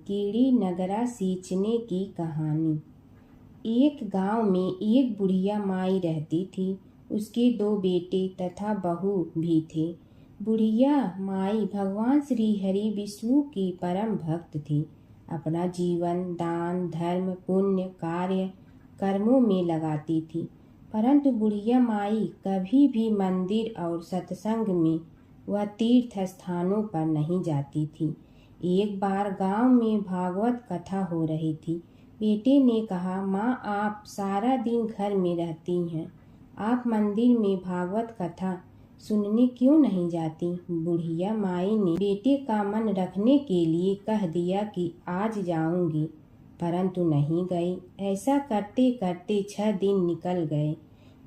कीड़ी नगरा सींचने की कहानी। एक गांव में एक बुढ़िया माई रहती थी। उसके 2 बेटे तथा बहू भी थे। बुढ़िया माई भगवान श्री हरि विष्णु की परम भक्त थी। अपना जीवन दान धर्म पुण्य कार्य कर्मों में लगाती थी। परंतु बुढ़िया माई कभी भी मंदिर और सत्संग में वह तीर्थ स्थानों पर नहीं जाती थी। एक बार गांव में भागवत कथा हो रही थी। बेटे ने कहा, माँ आप सारा दिन घर में रहती हैं, आप मंदिर में भागवत कथा सुनने क्यों नहीं जाती? बुढ़िया माई ने बेटे का मन रखने के लिए कह दिया कि आज जाऊंगी, परंतु नहीं गई। ऐसा करते करते 6 दिन निकल गए।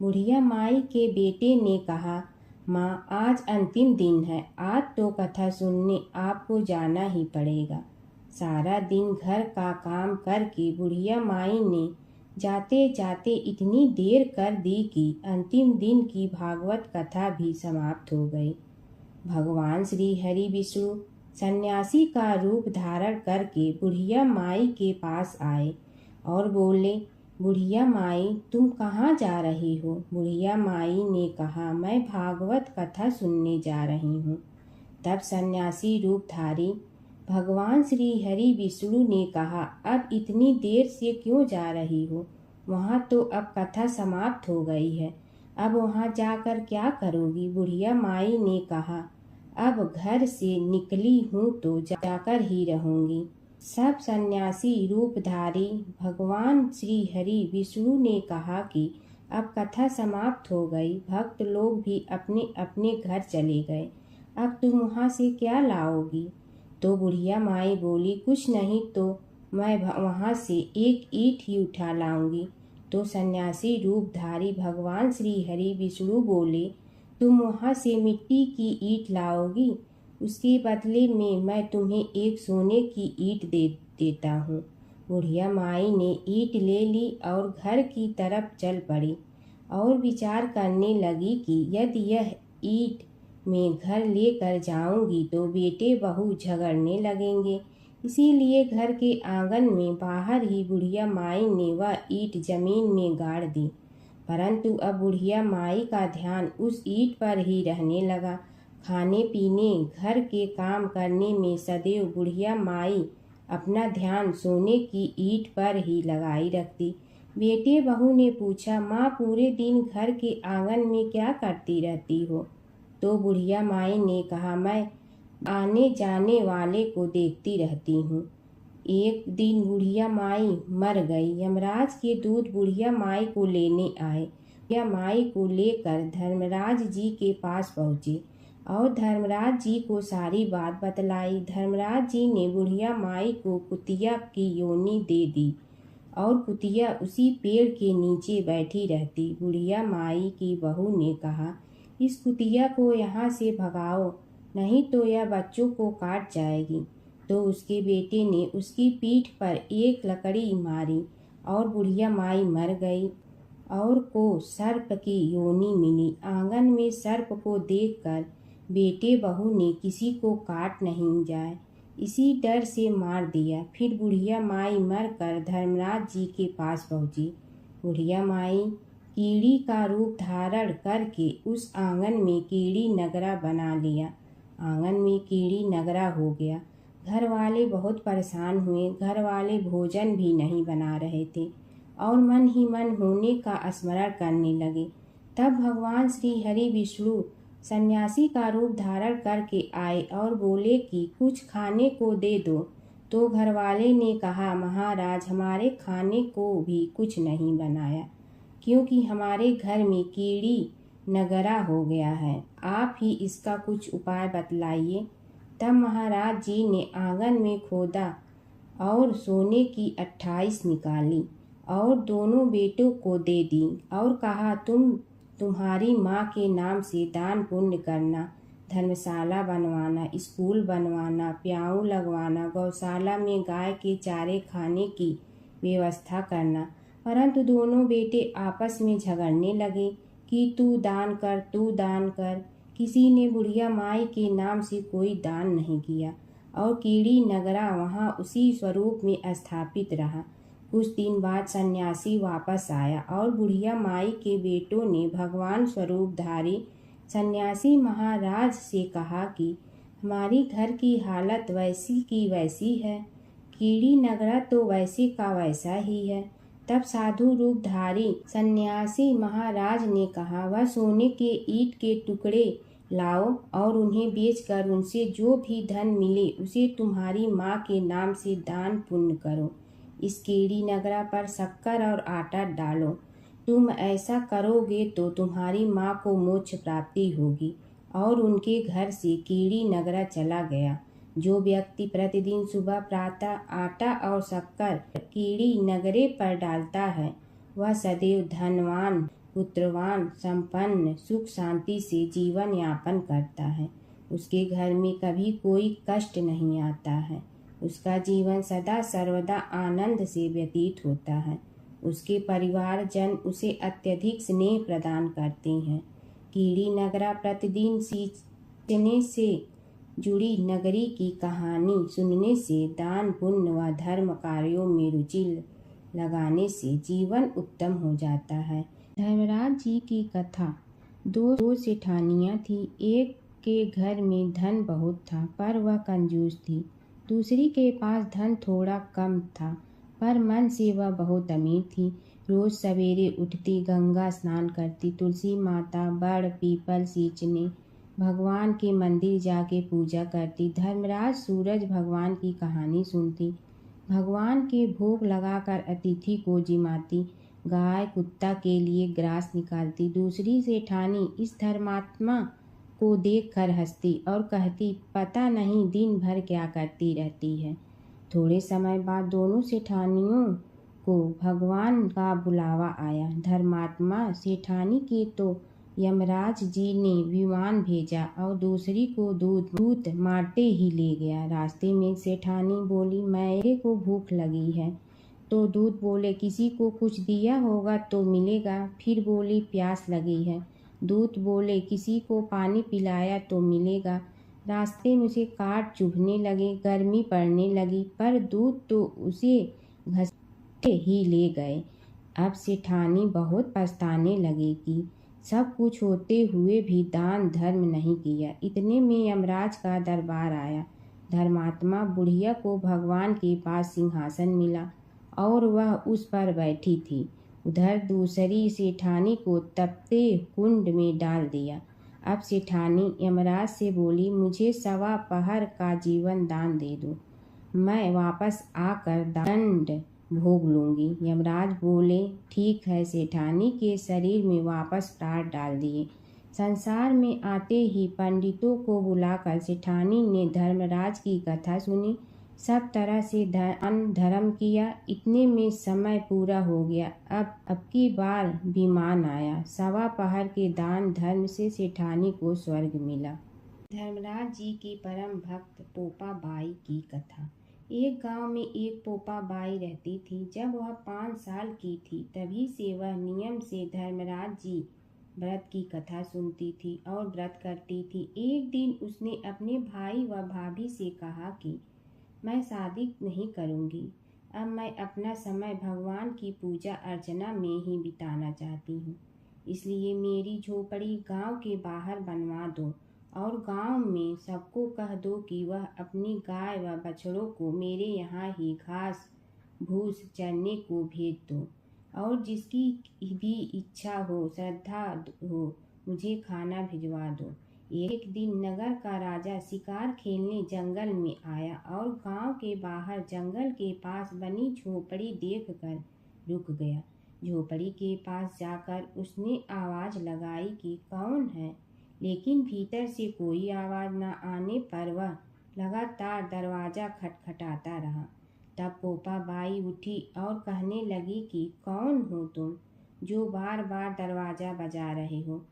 बुढ़िया माई के बेटे ने कहा, माँ आज अंतिम दिन है, आज तो कथा सुनने आपको जाना ही पड़ेगा। सारा दिन घर का काम करके बुढ़िया माई ने जाते जाते इतनी देर कर दी कि अंतिम दिन की भागवत कथा भी समाप्त हो गई। भगवान श्री हरि विष्णु सन्यासी का रूप धारण करके बुढ़िया माई के पास आए और बोले, बुढ़िया माई तुम कहाँ जा रही हो? बुढ़िया माई ने कहा, मैं भागवत कथा सुनने जा रही हूँ। तब सन्यासी रूपधारी भगवान श्री हरि विष्णु ने कहा, अब इतनी देर से क्यों जा रही हो? वहाँ तो अब कथा समाप्त हो गई है, अब वहाँ जाकर क्या करोगी? बुढ़िया माई ने कहा, अब घर से निकली हूँ तो जाकर ही रहूंगी। सब सन्यासी रूपधारी भगवान श्री हरि विष्णु ने कहा कि अब कथा समाप्त हो गई, भक्त लोग भी अपने अपने घर चले गए, अब तुम वहाँ से क्या लाओगी? तो बुढ़िया माई बोली, कुछ नहीं तो मैं वहाँ से एक ईंट ही उठा लाऊंगी। तो सन्यासी रूपधारी भगवान श्री हरि विष्णु बोले, तुम वहाँ से मिट्टी की ईंट लाओगी, उसके बदले में मैं तुम्हें एक सोने की ईंट देता हूँ। बुढ़िया माई ने ईंट ले ली और घर की तरफ चल पड़ी और विचार करने लगी कि यदि यह ईंट मैं घर लेकर जाऊंगी तो बेटे बहू झगड़ने लगेंगे। इसीलिए घर के आंगन में बाहर ही बुढ़िया माई ने वह ईंट जमीन में गाड़ दी। परंतु अब बुढ़िया माई का ध्यान उस ईंट पर ही रहने लगा। खाने पीने घर के काम करने में सदैव बुढ़िया माई अपना ध्यान सोने की ईंट पर ही लगाई रखती। बेटे बहू ने पूछा, माँ पूरे दिन घर के आंगन में क्या करती रहती हो? तो बुढ़िया माई ने कहा, मैं आने जाने वाले को देखती रहती हूँ। एक दिन बुढ़िया माई मर गई। यमराज के दूत बुढ़िया माई को लेने आए। बुढ़िया माई को लेकर धर्मराज जी के पास पहुँचे और धर्मराज जी को सारी बात बतलाई। धर्मराज जी ने बुढ़िया माई को कुतिया की योनि दे दी और कुतिया उसी पेड़ के नीचे बैठी रहती। बुढ़िया माई की बहू ने कहा, इस कुतिया को यहाँ से भगाओ, नहीं तो यह बच्चों को काट जाएगी। तो उसके बेटे ने उसकी पीठ पर एक लकड़ी मारी और बुढ़िया माई मर गई और को सर्प की योनि मिली। आंगन में सर्प को देखकर बेटे बहू ने किसी को काट नहीं जाए इसी डर से मार दिया। फिर बुढ़िया माई मरकर धर्मराज जी के पास पहुंची। बुढ़िया माई कीड़ी का रूप धारण करके उस आंगन में कीड़ी नगरा बना लिया। आंगन में कीड़ी नगरा हो गया। घर वाले बहुत परेशान हुए। घर वाले भोजन भी नहीं बना रहे थे और मन ही मन होने का स्मरण करने लगे। तब भगवान श्री हरि विष्णु सन्यासी का रूप धारण करके आए और बोले कि कुछ खाने को दे दो। तो घरवाले ने कहा, महाराज हमारे खाने को भी कुछ नहीं बनाया, क्योंकि हमारे घर में कीड़ी नगरा हो गया है, आप ही इसका कुछ उपाय बतलाइए। तब महाराज जी ने आंगन में खोदा और सोने की 28 निकाली और दोनों बेटों को दे दी और कहा, तुम्हारी माँ के नाम से दान पुण्य करना, धर्मशाला बनवाना, स्कूल बनवाना, प्याऊ लगवाना, गौशाला में गाय के चारे खाने की व्यवस्था करना। परंतु दोनों बेटे आपस में झगड़ने लगे कि तू दान कर, तू दान कर। किसी ने बुढ़िया माई के नाम से कोई दान नहीं किया और कीड़ी नगरा वहाँ उसी स्वरूप में स्थापित रहा। कुछ दिन बाद सन्यासी वापस आया और बुढ़िया माई के बेटों ने भगवान स्वरूपधारी सन्यासी महाराज से कहा कि हमारी घर की हालत वैसी की वैसी है, कीड़ी नगरा तो वैसे का वैसा ही है। तब साधु रूपधारी सन्यासी महाराज ने कहा, वह सोने के ईंट के टुकड़े लाओ और उन्हें बेचकर उनसे जो भी धन मिले उसे तुम्हारी माँ के नाम से दान पुण्य करो। इस कीड़ी नगरा पर शक्कर और आटा डालो। तुम ऐसा करोगे तो तुम्हारी माँ को मोक्ष प्राप्ति होगी। और उनके घर से कीड़ी नगरा चला गया। जो व्यक्ति प्रतिदिन सुबह प्रातः आटा और शक्कर कीड़ी नगरे पर डालता है वह सदैव धनवान, पुत्रवान, संपन्न, सुख शांति से जीवन यापन करता है। उसके घर में कभी कोई कष्ट नहीं आता है। उसका जीवन सदा सर्वदा आनंद से व्यतीत होता है। उसके परिवारजन उसे अत्यधिक स्नेह प्रदान करते हैं। कीड़ी नगरा प्रतिदिन सींचने से जुड़ी नगरी की कहानी सुनने से, दान पुण्य व धर्म कार्यों में रुचि लगाने से जीवन उत्तम हो जाता है। धर्मराज जी की कथा। दो सेठानियाँ थी। एक के घर में धन बहुत था पर वह कंजूस थी। दूसरी के पास धन थोड़ा कम था पर मन से वह बहुत अमीर थी। रोज सवेरे उठती, गंगा स्नान करती, तुलसी माता, बड़ पीपल सींचने, भगवान के मंदिर जाके पूजा करती। धर्मराज सूरज भगवान की कहानी सुनती, भगवान के भोग लगाकर अतिथि को जिमाती, गाय कुत्ता के लिए ग्रास निकालती। दूसरी सेठानी इस धर्मात्मा को देखकर हंसती और कहती, पता नहीं दिन भर क्या करती रहती है। थोड़े समय बाद दोनों सेठानियों को भगवान का बुलावा आया। धर्मात्मा सेठानी के तो यमराज जी ने विमान भेजा और दूसरी को दूत मारते ही ले गया। रास्ते में सेठानी बोली, मेरे को भूख लगी है। तो दूत बोले, किसी को कुछ दिया होगा तो मिलेगा। फिर बोली, प्यास लगी है। दूत बोले, किसी को पानी पिलाया तो मिलेगा। रास्ते में उसे काट चुभने लगे, गर्मी पड़ने लगी, पर दूत तो उसे घसीटे ही ले गए। अब सेठानी बहुत पछताने लगी कि सब कुछ होते हुए भी दान धर्म नहीं किया। इतने में यमराज का दरबार आया। धर्मात्मा बुढ़िया को भगवान के पास सिंहासन मिला और वह उस पर बैठी थी। उधर दूसरी सेठानी को तपते कुंड में डाल दिया। अब सेठानी यमराज से बोली, मुझे 1.25 पहर का जीवन दान दे दो, मैं वापस आकर दंड भोग लूंगी। यमराज बोले, ठीक है। सेठानी के शरीर में वापस प्राण डाल दिए। संसार में आते ही पंडितों को बुलाकर सेठानी ने धर्मराज की कथा सुनी, सब तरह से धर्म किया। इतने में समय पूरा हो गया। अब की बार विमान आया। 1.25 पहर के दान धर्म से सेठानी को स्वर्ग मिला। धर्मराज जी की परम भक्त पोपा बाई की कथा। एक गांव में एक पोपा बाई रहती थी। जब वह 5 साल की थी तभी से वह नियम से धर्मराज जी व्रत की कथा सुनती थी और व्रत करती थी। एक दिन उसने अपने भाई व भाभी से कहा कि मैं शादी नहीं करूंगी। अब मैं अपना समय भगवान की पूजा अर्चना में ही बिताना चाहती हूँ। इसलिए मेरी झोपड़ी गांव के बाहर बनवा दो और गांव में सबको कह दो कि वह अपनी गाय व बछड़ों को मेरे यहाँ ही घास भूस चरने को भेज दो और जिसकी भी इच्छा हो, श्रद्धा हो, मुझे खाना भिजवा दो। एक दिन नगर का राजा शिकार खेलने जंगल में आया और गांव के बाहर जंगल के पास बनी झोपड़ी देखकर रुक गया। झोपड़ी के पास जाकर उसने आवाज लगाई कि कौन है, लेकिन भीतर से कोई आवाज न आने पर वह लगातार दरवाजा खटखटाता रहा। तब पोपा बाई उठी और कहने लगी कि कौन हो तुम जो बार बार दरवाजा बजा रहे हो,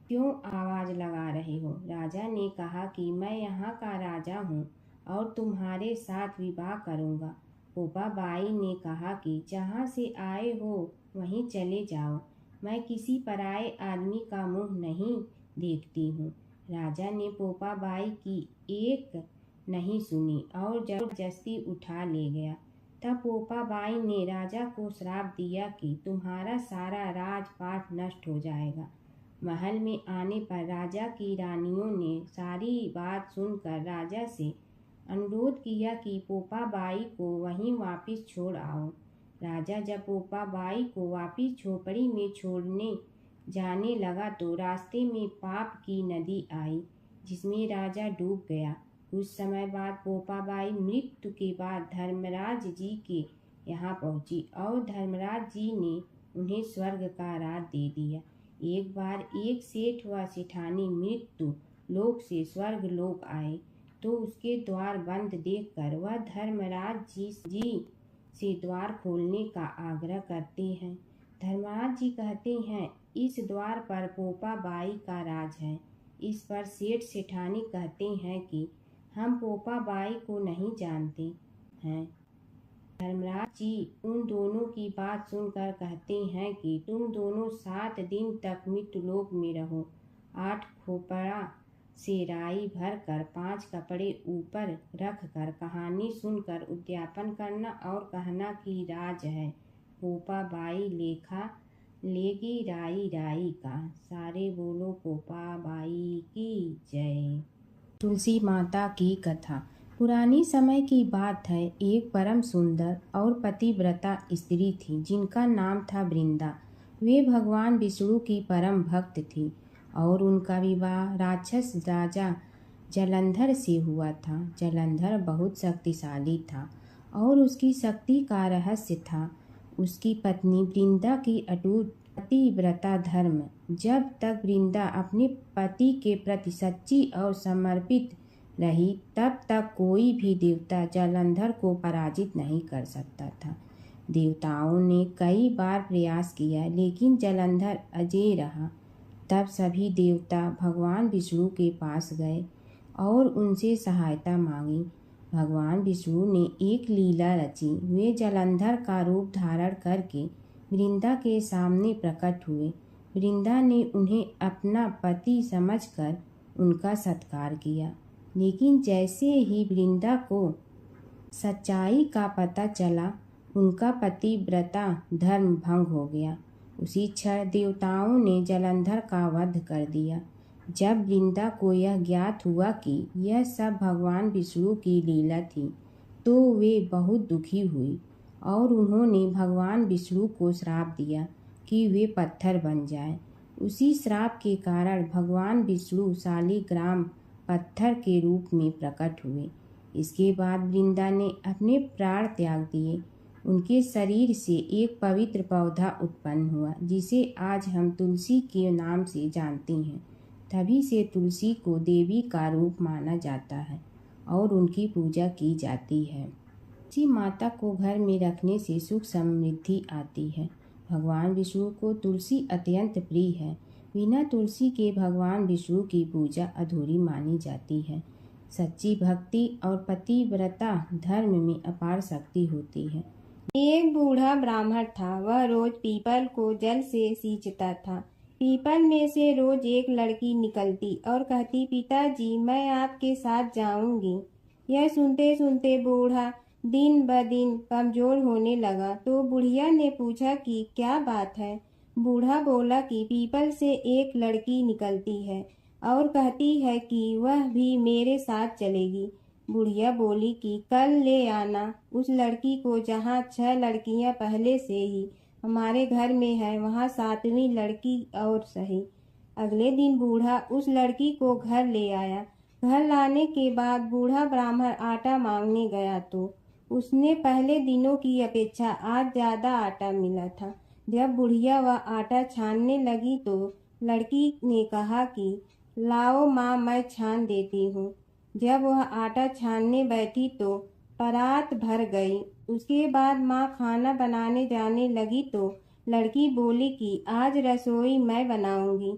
क्यों आवाज लगा रहे हो। राजा ने कहा कि मैं यहाँ का राजा हूँ और तुम्हारे साथ विवाह करूँगा। पोपा बाई ने कहा कि जहाँ से आए हो वहीं चले जाओ, मैं किसी पराये आदमी का मुँह नहीं देखती हूँ। राजा ने पोपा बाई की एक नहीं सुनी और जबरदस्ती उठा ले गया। तब पोपाबाई ने राजा को श्राप दिया कि तुम्हारा सारा राजपाट नष्ट हो जाएगा। महल में आने पर राजा की रानियों ने सारी बात सुनकर राजा से अनुरोध किया कि पोपाबाई को वहीं वापस छोड़ आओ। राजा जब पोपाबाई को वापस झोपड़ी में छोड़ने जाने लगा तो रास्ते में पाप की नदी आई, जिसमें राजा डूब गया। कुछ समय बाद पोपाबाई मृत्यु के बाद धर्मराज जी के यहाँ पहुँची और धर्मराज जी ने उन्हें स्वर्ग का राज दे दिया। एक बार एक सेठ व सेठानी मृत्यु लोक से स्वर्ग लोक आए तो उसके द्वार बंद देखकर वह धर्मराज जी से द्वार खोलने का आग्रह करते हैं। धर्मराज जी कहते हैं, इस द्वार पर पोपाबाई का राज है। इस पर सेठ सेठानी कहते हैं कि हम पोपाबाई को नहीं जानते हैं। धर्मराज जी उन दोनों की बात सुनकर कहते हैं कि तुम दोनों 7 दिन तक मृत्युलोक में रहो। 8 खोपड़ा से राई भरकर 5 कपड़े ऊपर रखकर कहानी सुनकर उद्यापन करना और कहना कि राज है पोपाबाई लेखा लेगी राई राई का। सारे बोलो पोपाबाई की जय। तुलसी माता की कथा। पुरानी समय की बात है। एक परम सुंदर और पतिव्रता स्त्री थी जिनका नाम था वृंदा। वे भगवान विष्णु की परम भक्त थी और उनका विवाह राक्षस राजा जलंधर से हुआ था। जलंधर बहुत शक्तिशाली था और उसकी शक्ति का रहस्य था उसकी पत्नी वृंदा की अटूट पतिव्रता धर्म। जब तक वृंदा अपने पति के प्रति सच्ची और समर्पित रही तब तक कोई भी देवता जलंधर को पराजित नहीं कर सकता था। देवताओं ने कई बार प्रयास किया लेकिन जलंधर अजेय रहा। तब सभी देवता भगवान विष्णु के पास गए और उनसे सहायता मांगी। भगवान विष्णु ने एक लीला रची। वे जलंधर का रूप धारण करके वृंदा के सामने प्रकट हुए। वृंदा ने उन्हें अपना पति समझकर उनका सत्कार किया, लेकिन जैसे ही वृंदा को सच्चाई का पता चला उनका पतिव्रता धर्म भंग हो गया। उसी क्षण देवताओं ने जलंधर का वध कर दिया। जब वृंदा को यह ज्ञात हुआ कि यह सब भगवान विष्णु की लीला थी तो वे बहुत दुखी हुई और उन्होंने भगवान विष्णु को श्राप दिया कि वे पत्थर बन जाएं। उसी श्राप के कारण भगवान विष्णु शालिग्राम पत्थर के रूप में प्रकट हुए। इसके बाद वृंदा ने अपने प्राण त्याग दिए। उनके शरीर से एक पवित्र पौधा उत्पन्न हुआ जिसे आज हम तुलसी के नाम से जानते हैं। तभी से तुलसी को देवी का रूप माना जाता है और उनकी पूजा की जाती है। तुलसी माता को घर में रखने से सुख समृद्धि आती है। भगवान विष्णु को तुलसी अत्यंत प्रिय है। बिना तुलसी के भगवान विष्णु की पूजा अधूरी मानी जाती है। सच्ची भक्ति और पतिव्रता धर्म में अपार शक्ति होती है। एक बूढ़ा ब्राह्मण था। वह रोज पीपल को जल से सींचता था। पीपल में से रोज एक लड़की निकलती और कहती, पिताजी मैं आपके साथ जाऊंगी। यह सुनते सुनते बूढ़ा दिन ब दिन कमजोर होने लगा। तो बुढ़िया ने पूछा कि क्या बात है। बूढ़ा बोला कि पीपल से एक लड़की निकलती है और कहती है कि वह भी मेरे साथ चलेगी। बुढ़िया बोली कि कल ले आना उस लड़की को जहाँ 6 लड़कियां पहले से ही हमारे घर में है वहाँ 7वीं लड़की और सही। अगले दिन बूढ़ा उस लड़की को घर ले आया। घर लाने के बाद बूढ़ा ब्राह्मण आटा मांगने गया तो उसने पहले दिनों की अपेक्षा आज ज्यादा आटा मिला था। जब बुढ़िया वह आटा छानने लगी तो लड़की ने कहा कि लाओ माँ मैं छान देती हूँ। जब वह आटा छानने बैठी तो परात भर गई। उसके बाद माँ खाना बनाने जाने लगी तो लड़की बोली कि आज रसोई मैं बनाऊंगी।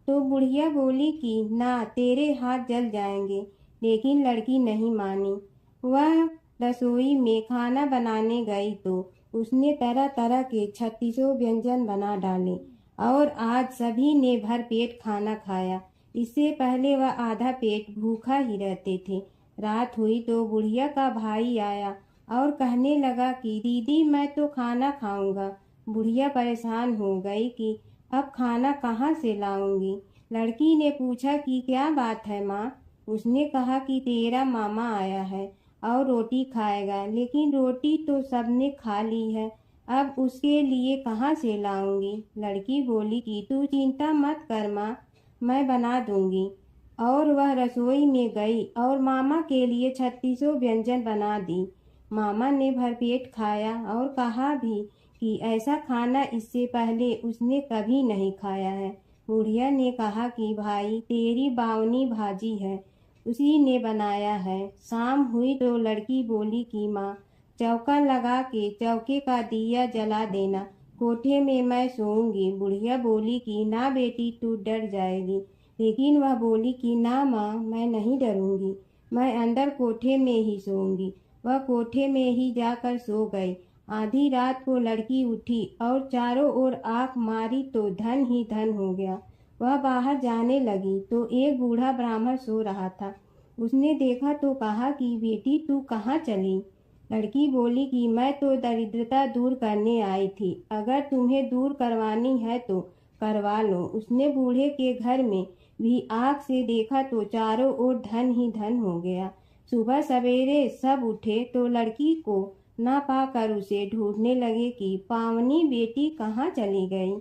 तो बुढ़िया बोली कि ना तेरे हाथ जल जाएंगे, लेकिन लड़की नहीं मानी। वह रसोई में खाना बनाने गई तो उसने तरह तरह के 36 व्यंजन बना डाले और आज सभी ने भर पेट खाना खाया। इससे पहले वह आधा पेट भूखा ही रहते थे। रात हुई तो बुढ़िया का भाई आया और कहने लगा कि दीदी मैं तो खाना खाऊंगा। बुढ़िया परेशान हो गई कि अब खाना कहाँ से लाऊंगी। लड़की ने पूछा कि क्या बात है माँ। उसने कहा कि तेरा मामा आया है और रोटी खाएगा, लेकिन रोटी तो सबने खा ली है, अब उसके लिए कहाँ से लाऊंगी। लड़की बोली कि तू चिंता मत कर माँ, मैं बना दूंगी। और वह रसोई में गई और मामा के लिए 3600 व्यंजन बना दी। मामा ने भरपेट खाया और कहा भी कि ऐसा खाना इससे पहले उसने कभी नहीं खाया है। बुढ़िया ने कहा कि भाई तेरी बावनी भाजी है, उसी ने बनाया है। शाम हुई तो लड़की बोली कि माँ चौका लगा के चौके का दिया जला देना, कोठे में मैं सोऊंगी। बुढ़िया बोली कि ना बेटी तू डर जाएगी, लेकिन वह बोली कि ना माँ मैं नहीं डरूंगी, मैं अंदर कोठे में ही सोऊंगी। वह कोठे में ही जाकर सो गई। आधी रात को लड़की उठी और चारों ओर आंख मारी तो धन ही धन हो गया। वह बाहर जाने लगी तो एक बूढ़ा ब्राह्मण सो रहा था। उसने देखा तो कहा कि बेटी तू कहाँ चली। लड़की बोली कि मैं तो दरिद्रता दूर करने आई थी, अगर तुम्हें दूर करवानी है तो करवा लो। उसने बूढ़े के घर में भी आँख से देखा तो चारों ओर धन ही धन हो गया। सुबह सवेरे सब उठे तो लड़की को ना पाकर उसे ढूंढने लगे कि पावनी बेटी कहाँ चली गई।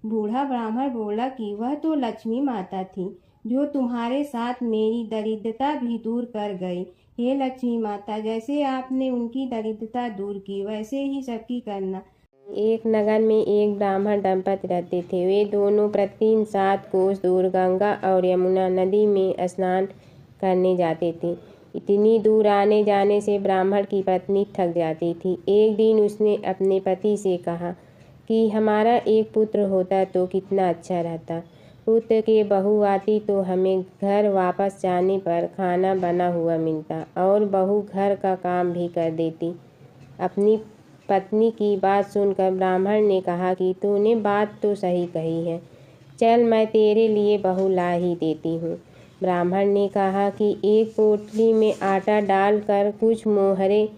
बूढ़ा ब्राह्मण बोला कि वह तो लक्ष्मी माता थी, जो तुम्हारे साथ मेरी दरिद्रता भी दूर कर गई। हे लक्ष्मी माता, जैसे आपने उनकी दरिद्रता दूर की वैसे ही सबकी करना। एक नगर में एक ब्राह्मण दंपति रहते थे। वे दोनों प्रतिदिन 7 कोस दूर गंगा और यमुना नदी में स्नान करने जाते थे। इतनी दूर आने जाने से ब्राह्मण की पत्नी थक जाती थी। एक दिन उसने अपने पति से कहा कि हमारा एक पुत्र होता तो कितना अच्छा रहता। पुत्र के बहू आती तो हमें घर वापस जाने पर खाना बना हुआ मिलता और बहू घर का काम भी कर देती। अपनी पत्नी की बात सुनकर ब्राह्मण ने कहा कि तूने बात तो सही कही है, चल मैं तेरे लिए बहू ला ही देती हूँ। ब्राह्मण ने कहा कि एक पोटली में आटा डालकर कुछ मोहरे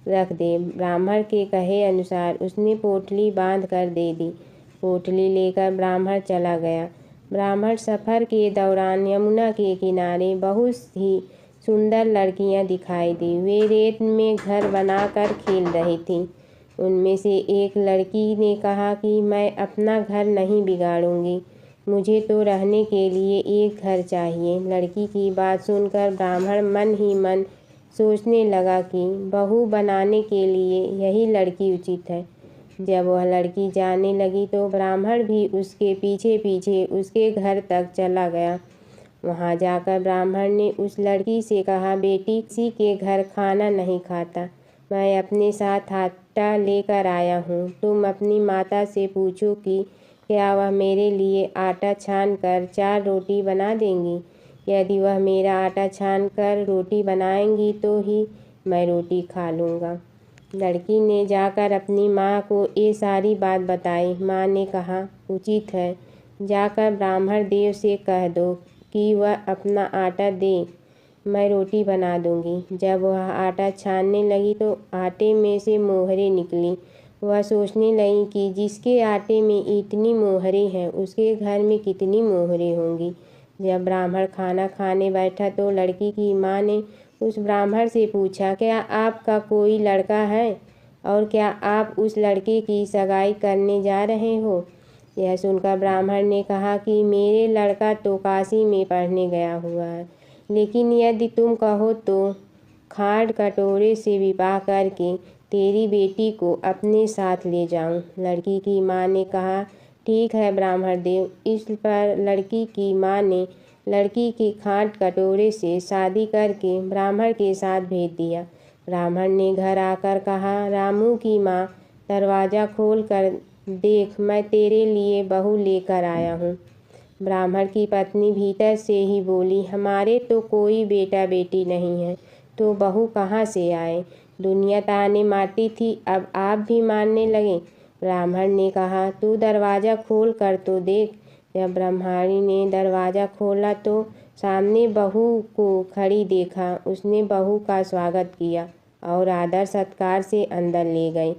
रख दे। ब्राह्मण के कहे अनुसार उसने पोटली बांध कर दे दी। पोटली लेकर ब्राह्मण चला गया। ब्राह्मण सफ़र के दौरान यमुना के किनारे बहुत ही सुंदर लड़कियां दिखाई दी। वे रेत में घर बनाकर खेल रही थीं। उनमें से एक लड़की ने कहा कि मैं अपना घर नहीं बिगाड़ूंगी, मुझे तो रहने के लिए एक घर चाहिए। लड़की की बात सुनकर ब्राह्मण मन ही मन सोचने लगा कि बहू बनाने के लिए यही लड़की उचित है। जब वह लड़की जाने लगी तो ब्राह्मण भी उसके पीछे पीछे उसके घर तक चला गया। वहां जाकर ब्राह्मण ने उस लड़की से कहा, बेटी किसी के घर खाना नहीं खाता, मैं अपने साथ आटा लेकर आया हूँ। तुम अपनी माता से पूछो कि क्या वह मेरे लिए आटा छान कर 4 रोटी बना देंगी। यदि वह मेरा आटा छान कर रोटी बनाएंगी तो ही मैं रोटी खा लूँगा। लड़की ने जाकर अपनी माँ को ये सारी बात बताई। माँ ने कहा, उचित है, जाकर ब्राह्मण देव से कह दो कि वह अपना आटा दे, मैं रोटी बना दूंगी। जब वह आटा छानने लगी तो आटे में से मोहरे निकली। वह सोचने लगी कि जिसके आटे में इतनी मोहरे हैं उसके घर में कितनी मोहरे होंगी। जब ब्राह्मण खाना खाने बैठा तो लड़की की माँ ने उस ब्राह्मण से पूछा, क्या आपका कोई लड़का है और क्या आप उस लड़के की सगाई करने जा रहे हो। यह सुनकर ब्राह्मण ने कहा कि मेरे लड़का तो काशी में पढ़ने गया हुआ है, लेकिन यदि तुम कहो तो खाड़ कटोरे से विवाह करके तेरी बेटी को अपने साथ ले जाऊं। लड़की की माँ ने कहा, ठीक है ब्राह्मण देव। इस पर लड़की की माँ ने लड़की की खाट कटोरे से शादी करके ब्राह्मण के साथ भेज दिया। ब्राह्मण ने घर आकर कहा, रामू की माँ, दरवाज़ा खोल कर देख, मैं तेरे लिए बहू लेकर आया हूँ। ब्राह्मण की पत्नी भीतर से ही बोली, हमारे तो कोई बेटा बेटी नहीं है, तो बहू कहाँ से आए। दुनिया ताने मारती थी, अब आप भी मारने लगे। ब्राह्मण ने कहा, तू दरवाज़ा खोल कर तो देख। जब ब्रह्माणी ने दरवाज़ा खोला तो सामने बहू को खड़ी देखा। उसने बहू का स्वागत किया और आदर सत्कार से अंदर ले गई।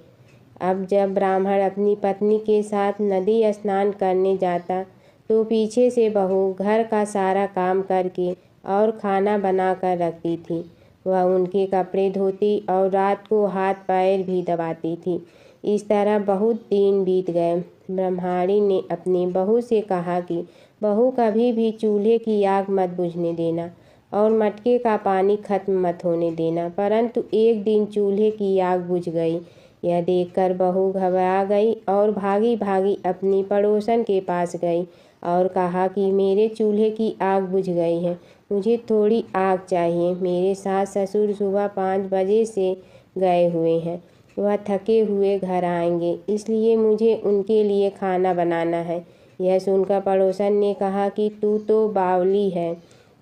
अब जब ब्राह्मण अपनी पत्नी के साथ नदी स्नान करने जाता तो पीछे से बहू घर का सारा काम करके और खाना बना कर रखती थी। वह उनके कपड़े धोती और रात को हाथ पैर भी दबाती थी। इस तरह बहुत दिन बीत गए। ब्रह्माणी ने अपनी बहू से कहा कि बहू कभी भी चूल्हे की आग मत बुझने देना और मटके का पानी खत्म मत होने देना। परंतु एक दिन चूल्हे की आग बुझ गई। यह देखकर बहू घबरा गई और भागी भागी अपनी पड़ोसन के पास गई और कहा कि मेरे चूल्हे की आग बुझ गई है, मुझे थोड़ी आग चाहिए। मेरे सास ससुर सुबह 5 बजे से गए हुए हैं, वह थके हुए घर आएंगे, इसलिए मुझे उनके लिए खाना बनाना है। यह सुनकर पड़ोसन ने कहा कि तू तो बावली है,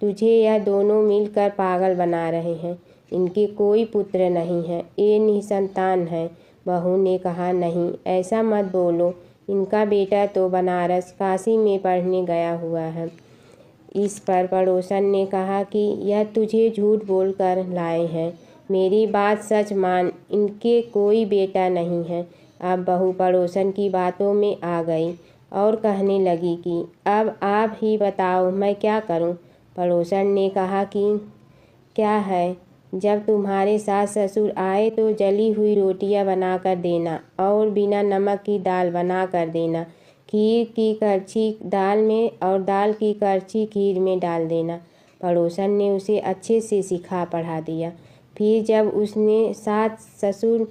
तुझे यह दोनों मिलकर पागल बना रहे हैं। इनके कोई पुत्र नहीं है, ये निसंतान है। बहू ने कहा नहीं, ऐसा मत बोलो, इनका बेटा तो बनारस काशी में पढ़ने गया हुआ है। इस पर पड़ोसन ने कहा कि यह तुझे झूठ बोलकर लाए हैं, मेरी बात सच मान, इनके कोई बेटा नहीं है। अब बहू पड़ोसन की बातों में आ गई और कहने लगी कि अब आप ही बताओ मैं क्या करूं। पड़ोसन ने कहा कि क्या है, जब तुम्हारे सास ससुर आए तो जली हुई रोटियां बना कर देना और बिना नमक की दाल बना कर देना। खीर की करछी दाल में और दाल की करछी खीर में डाल देना। पड़ोसन ने उसे अच्छे से सिखा पढ़ा दिया। फिर जब उसने सास ससुर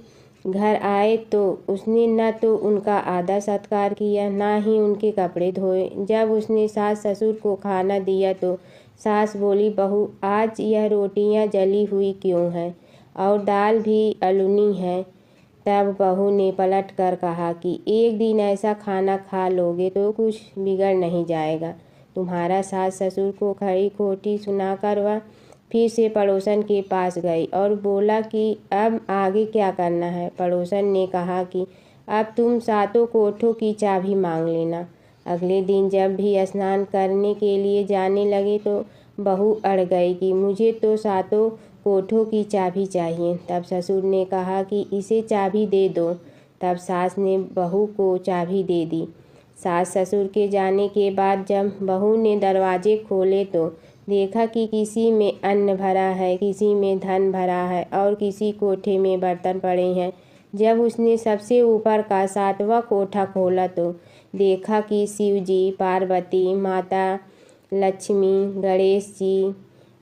घर आए तो उसने न तो उनका आदर सत्कार किया, ना ही उनके कपड़े धोए। जब उसने सास ससुर को खाना दिया तो सास बोली, बहू आज यह रोटियां जली हुई क्यों हैं और दाल भी अलूनी है। तब बहू ने पलट कर कहा कि एक दिन ऐसा खाना खा लोगे तो कुछ बिगड़ नहीं जाएगा। तुम्हारा सास ससुर को खड़ी खोटी सुनाकर वह फिर से पड़ोसन के पास गई और बोला कि अब आगे क्या करना है। पड़ोसन ने कहा कि अब तुम सातों कोठों की चाबी मांग लेना। अगले दिन जब भी स्नान करने के लिए जाने लगे तो बहू अड़ गई कि मुझे तो सातों कोठों की चाबी चाहिए। तब ससुर ने कहा कि इसे चाबी दे दो। तब सास ने बहू को चाबी दे दी। सास ससुर के जाने के बाद जब बहू ने दरवाजे खोले तो देखा कि किसी में अन्न भरा है, किसी में धन भरा है और किसी कोठे में बर्तन पड़े हैं। जब उसने सबसे ऊपर का 7वां कोठा खोला तो देखा कि शिव जी, पार्वती माता, लक्ष्मी, गणेश जी,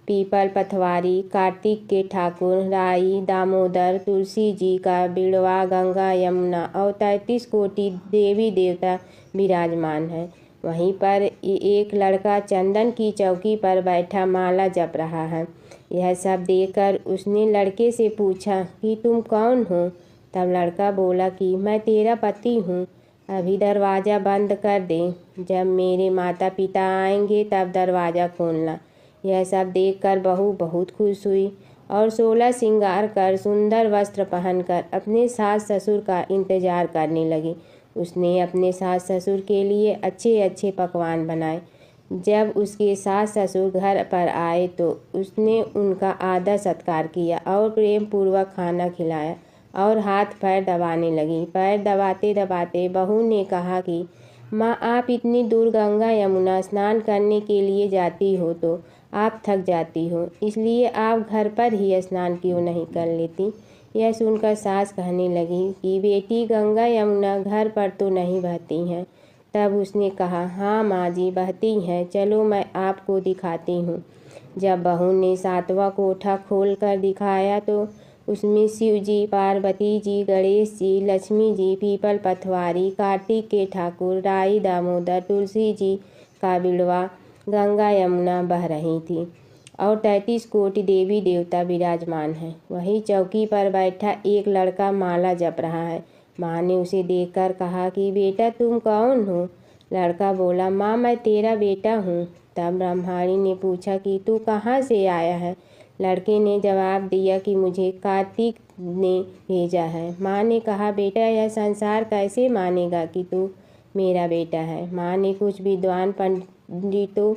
पीपल पथवारी, कार्तिक के ठाकुर, राई, दामोदर, तुलसी जी का बिड़वा, गंगा यमुना और 33 कोटि देवी देवता विराजमान है। वहीं पर एक लड़का चंदन की चौकी पर बैठा माला जप रहा है। यह सब देखकर उसने लड़के से पूछा कि तुम कौन हो। तब लड़का बोला कि मैं तेरा पति हूँ, अभी दरवाज़ा बंद कर दे, जब मेरे माता पिता आएंगे तब दरवाज़ा खोलना। यह सब देखकर बहू बहुत खुश हुई और 16 श्रृंगार कर सुंदर वस्त्र पहनकर अपने सास ससुर का इंतजार करने लगी। उसने अपने सास ससुर के लिए अच्छे अच्छे पकवान बनाए। जब उसके सास ससुर घर पर आए तो उसने उनका आदर सत्कार किया और प्रेम पूर्वक खाना खिलाया और हाथ पैर दबाने लगी। पैर दबाते दबाते बहू ने कहा कि माँ, आप इतनी दूर गंगा यमुना स्नान करने के लिए जाती हो तो आप थक जाती हो, इसलिए आप घर पर ही स्नान क्यों नहीं कर लेती। यह सुनकर सास कहने लगी कि बेटी, गंगा यमुना घर पर तो नहीं बहती हैं। तब उसने कहा, हाँ माँ जी, बहती हैं, चलो मैं आपको दिखाती हूँ। जब बहू ने 7वां कोठा खोल कर दिखाया तो उसमें शिव जी, पार्वती जी, गणेश जी, लक्ष्मी जी, पीपल पथवारी, कार्तिक के ठाकुर, राई, दामोदर, तुलसी जी का बिड़वा, गंगा यमुना बह रही थी और 33 कोटि देवी देवता विराजमान हैं। वहीं चौकी पर बैठा एक लड़का माला जप रहा है। माँ ने उसे देखकर कहा कि बेटा, तुम कौन हो। लड़का बोला, माँ, मैं तेरा बेटा हूँ। तब ब्रह्माणी ने पूछा कि तू कहाँ से आया है। लड़के ने जवाब दिया कि मुझे कार्तिक ने भेजा है। माँ ने कहा, बेटा, यह संसार कैसे मानेगा कि तू मेरा बेटा है। माँ ने कुछ विद्वान पंडितों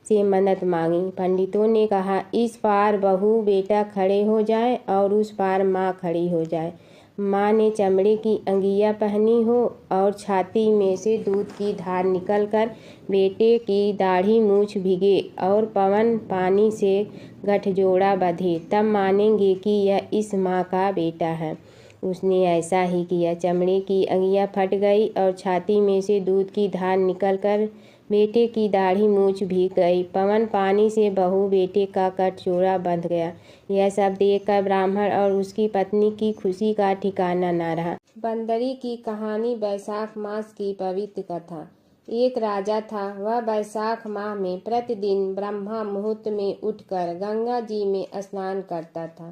से मन्नत मांगी। पंडितों ने कहा, इस पार बहू बेटा खड़े हो जाए और उस पार माँ खड़ी हो जाए। माँ ने चमड़े की अंगिया पहनी हो और छाती में से दूध की धार निकलकर बेटे की दाढ़ी मूछ भिगे और पवन पानी से गठजोड़ा बंधे, तब मानेंगे कि यह इस माँ का बेटा है। उसने ऐसा ही किया। चमड़े की अंगिया फट गई और छाती में से दूध की धार निकलकर बेटे की दाढ़ी मूछ भीग गई। पवन पानी से बहू बेटे का गठजोड़ा बंध गया। यह सब देखकर ब्राह्मण और उसकी पत्नी की खुशी का ठिकाना न रहा। बंदरी की कहानी। बैसाख मास की पवित्र कथा। एक राजा था। वह बैसाख माह में प्रतिदिन ब्रह्मा मुहूर्त में उठकर गंगा जी में स्नान करता था।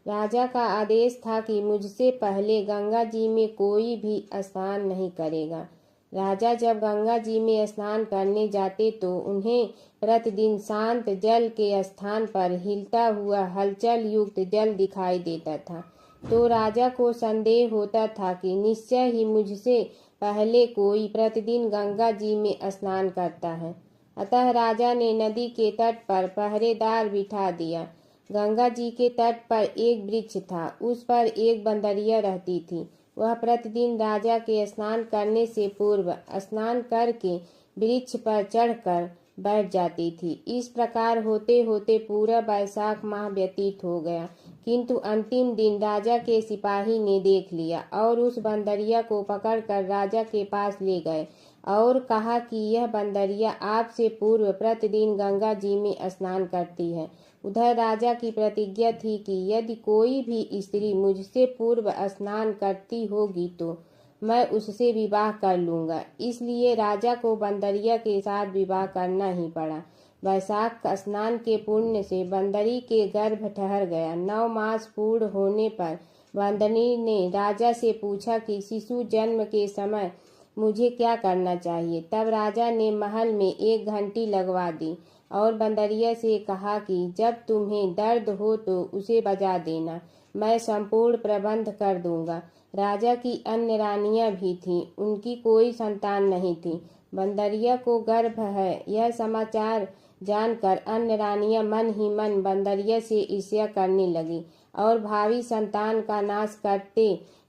राजा का आदेश था कि मुझसे पहले गंगा जी में कोई भी स्नान नहीं करेगा। राजा जब गंगा जी में स्नान करने जाते तो उन्हें प्रतिदिन शांत जल के स्थान पर हिलता हुआ हलचल युक्त जल दिखाई देता था। तो राजा को संदेह होता था कि निश्चय ही मुझसे पहले कोई प्रतिदिन गंगा जी में स्नान करता है। अतः राजा ने नदी के तट पर पहरेदार बिठा दिया। गंगा जी के तट पर एक वृक्ष था। उस पर एक बंदरिया रहती थी। वह प्रतिदिन राजा के स्नान करने से पूर्व स्नान करके वृक्ष पर चढ़कर बैठ जाती थी। इस प्रकार होते होते पूरा बैसाख माह व्यतीत हो गया, किंतु अंतिम दिन राजा के सिपाही ने देख लिया और उस बंदरिया को पकड़कर राजा के पास ले गए और कहा कि यह बंदरिया आपसे पूर्व प्रतिदिन गंगा जी में स्नान करती है। उधर राजा की प्रतिज्ञा थी कि यदि कोई भी स्त्री मुझसे पूर्व स्नान करती होगी तो मैं उससे विवाह कर लूँगा। इसलिए राजा को बंदरिया के साथ विवाह करना ही पड़ा। बैसाख स्नान के पुण्य से बंदरी के गर्भ ठहर गया। 9 मास पूर्ण होने पर बंदरी ने राजा से पूछा कि शिशु जन्म के समय मुझे क्या करना चाहिए। तब राजा ने महल में एक घंटी लगवा दी और बंदरिया से कहा कि जब तुम्हें दर्द हो तो उसे बजा देना, मैं संपूर्ण प्रबंध कर दूंगा। राजा की अन्य रानियां भी थीं, उनकी कोई संतान नहीं थी। बंदरिया को गर्भ है यह समाचार जानकर अन्य रानियां मन ही मन बंदरिया से ईर्ष्या करने लगी और भावी संतान का नाश करते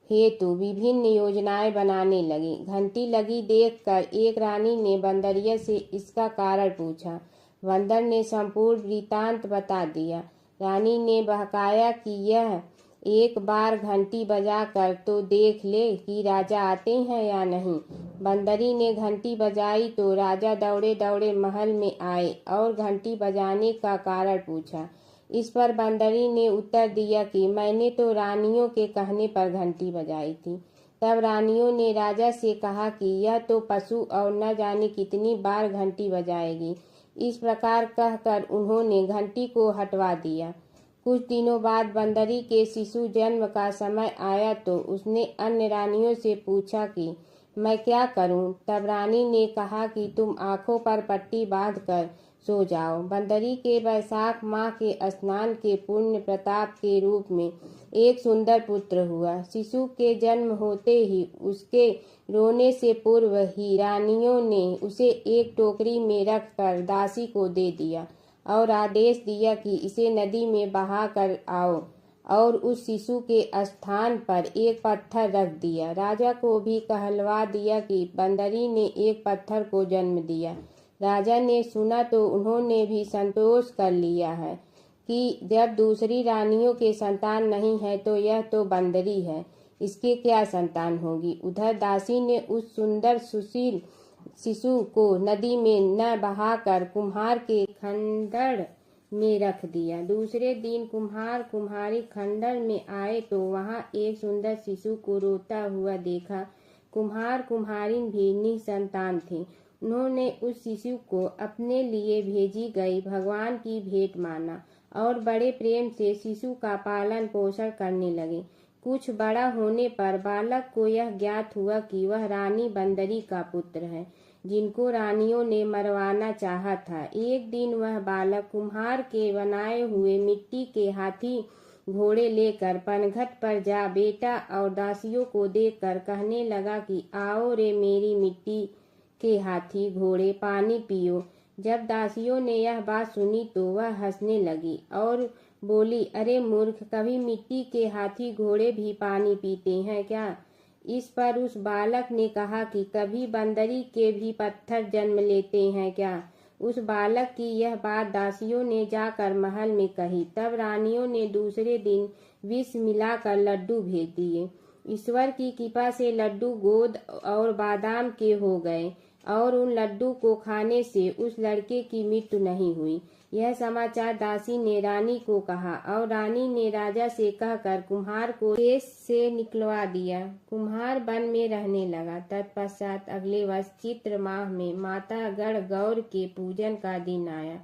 हेतु विभिन्न योजनाएं बनाने लगी। घंटी लगी देखकर एक रानी ने बंदरिया से इसका कारण पूछा। बंदर ने संपूर्ण वृतांत बता दिया। रानी ने बहकाया कि यह एक बार घंटी बजाकर तो देख ले कि राजा आते हैं या नहीं। बंदरी ने घंटी बजाई तो राजा दौड़े दौड़े महल में आए और घंटी बजाने का कारण पूछा। इस पर बंदरी ने उत्तर दिया कि मैंने तो रानियों के कहने पर घंटी बजाई थी। तब रानियों ने राजा से कहा कि यह तो पशु और न जाने कितनी बार घंटी बजाएगी। इस प्रकार कहकर उन्होंने घंटी को हटवा दिया। कुछ दिनों बाद बंदरी के शिशु जन्म का समय आया तो उसने अन्य रानियों से पूछा कि मैं क्या करूं। तब रानी ने कहा कि तुम आंखों पर पट्टी बांधकर सो जाओ। बंदरी के बैसाख माह के स्नान के पुण्य प्रताप के रूप में एक सुंदर पुत्र हुआ। शिशु के जन्म होते ही उसके रोने से पूर्व ही रानियों ने उसे एक टोकरी में रखकर दासी को दे दिया और आदेश दिया कि इसे नदी में बहा कर आओ और उस शिशु के स्थान पर एक पत्थर रख दिया। राजा को भी कहलवा दिया कि बंदरी ने एक पत्थर को जन्म दिया। राजा ने सुना तो उन्होंने भी संतोष कर लिया है कि जब दूसरी रानियों के संतान नहीं है तो यह तो बंदरी है, इसके क्या संतान होगी। उधर दासी ने उस सुंदर सुशील शिशु को नदी में न बहाकर कुम्हार के खंडर में रख दिया। दूसरे दिन कुम्हार कुम्हारी खंडर में आए तो वहां एक सुंदर शिशु को रोता हुआ देखा। कुम्हार कुम्हारिन भी निसंतान थे। उन्होंने उस शिशु को अपने लिए भेजी गई भगवान की भेंट माना और बड़े प्रेम से शिशु का पालन पोषण करने लगे। कुछ बड़ा होने पर बालक को यह ज्ञात हुआ कि वह रानी बंदरी का पुत्र है, जिनको रानियों ने मरवाना चाहा था। एक दिन वह बालक कुम्हार के बनाए हुए मिट्टी के हाथी घोड़े लेकर पनघट पर जा बेटा और दासियों को देखकर कहने लगा कि आओ रे मेरी मिट्टी के हाथी घोड़े, पानी पियो। जब दासियों ने यह बात सुनी तो वह हंसने लगी और बोली, अरे मूर्ख, कभी मिट्टी के हाथी घोड़े भी पानी पीते हैं क्या? इस पर उस बालक ने कहा कि कभी बंदरी के भी पत्थर जन्म लेते हैं क्या? उस बालक की यह बात दासियों ने जाकर महल में कही। तब रानियों ने दूसरे दिन विष मिलाकर लड्डू भेज दिए। ईश्वर की कृपा से लड्डू गोद और बादाम के हो गए और उन लड्डू को खाने से उस लड़के की मृत्यु नहीं हुई। यह समाचार दासी ने रानी को कहा और रानी ने राजा से कहकर कुम्हार को देश से निकलवा दिया। कुम्हार वन में रहने लगा। तत्पश्चात अगले वर्ष चित्र माह में माता गण गौर के पूजन का दिन आया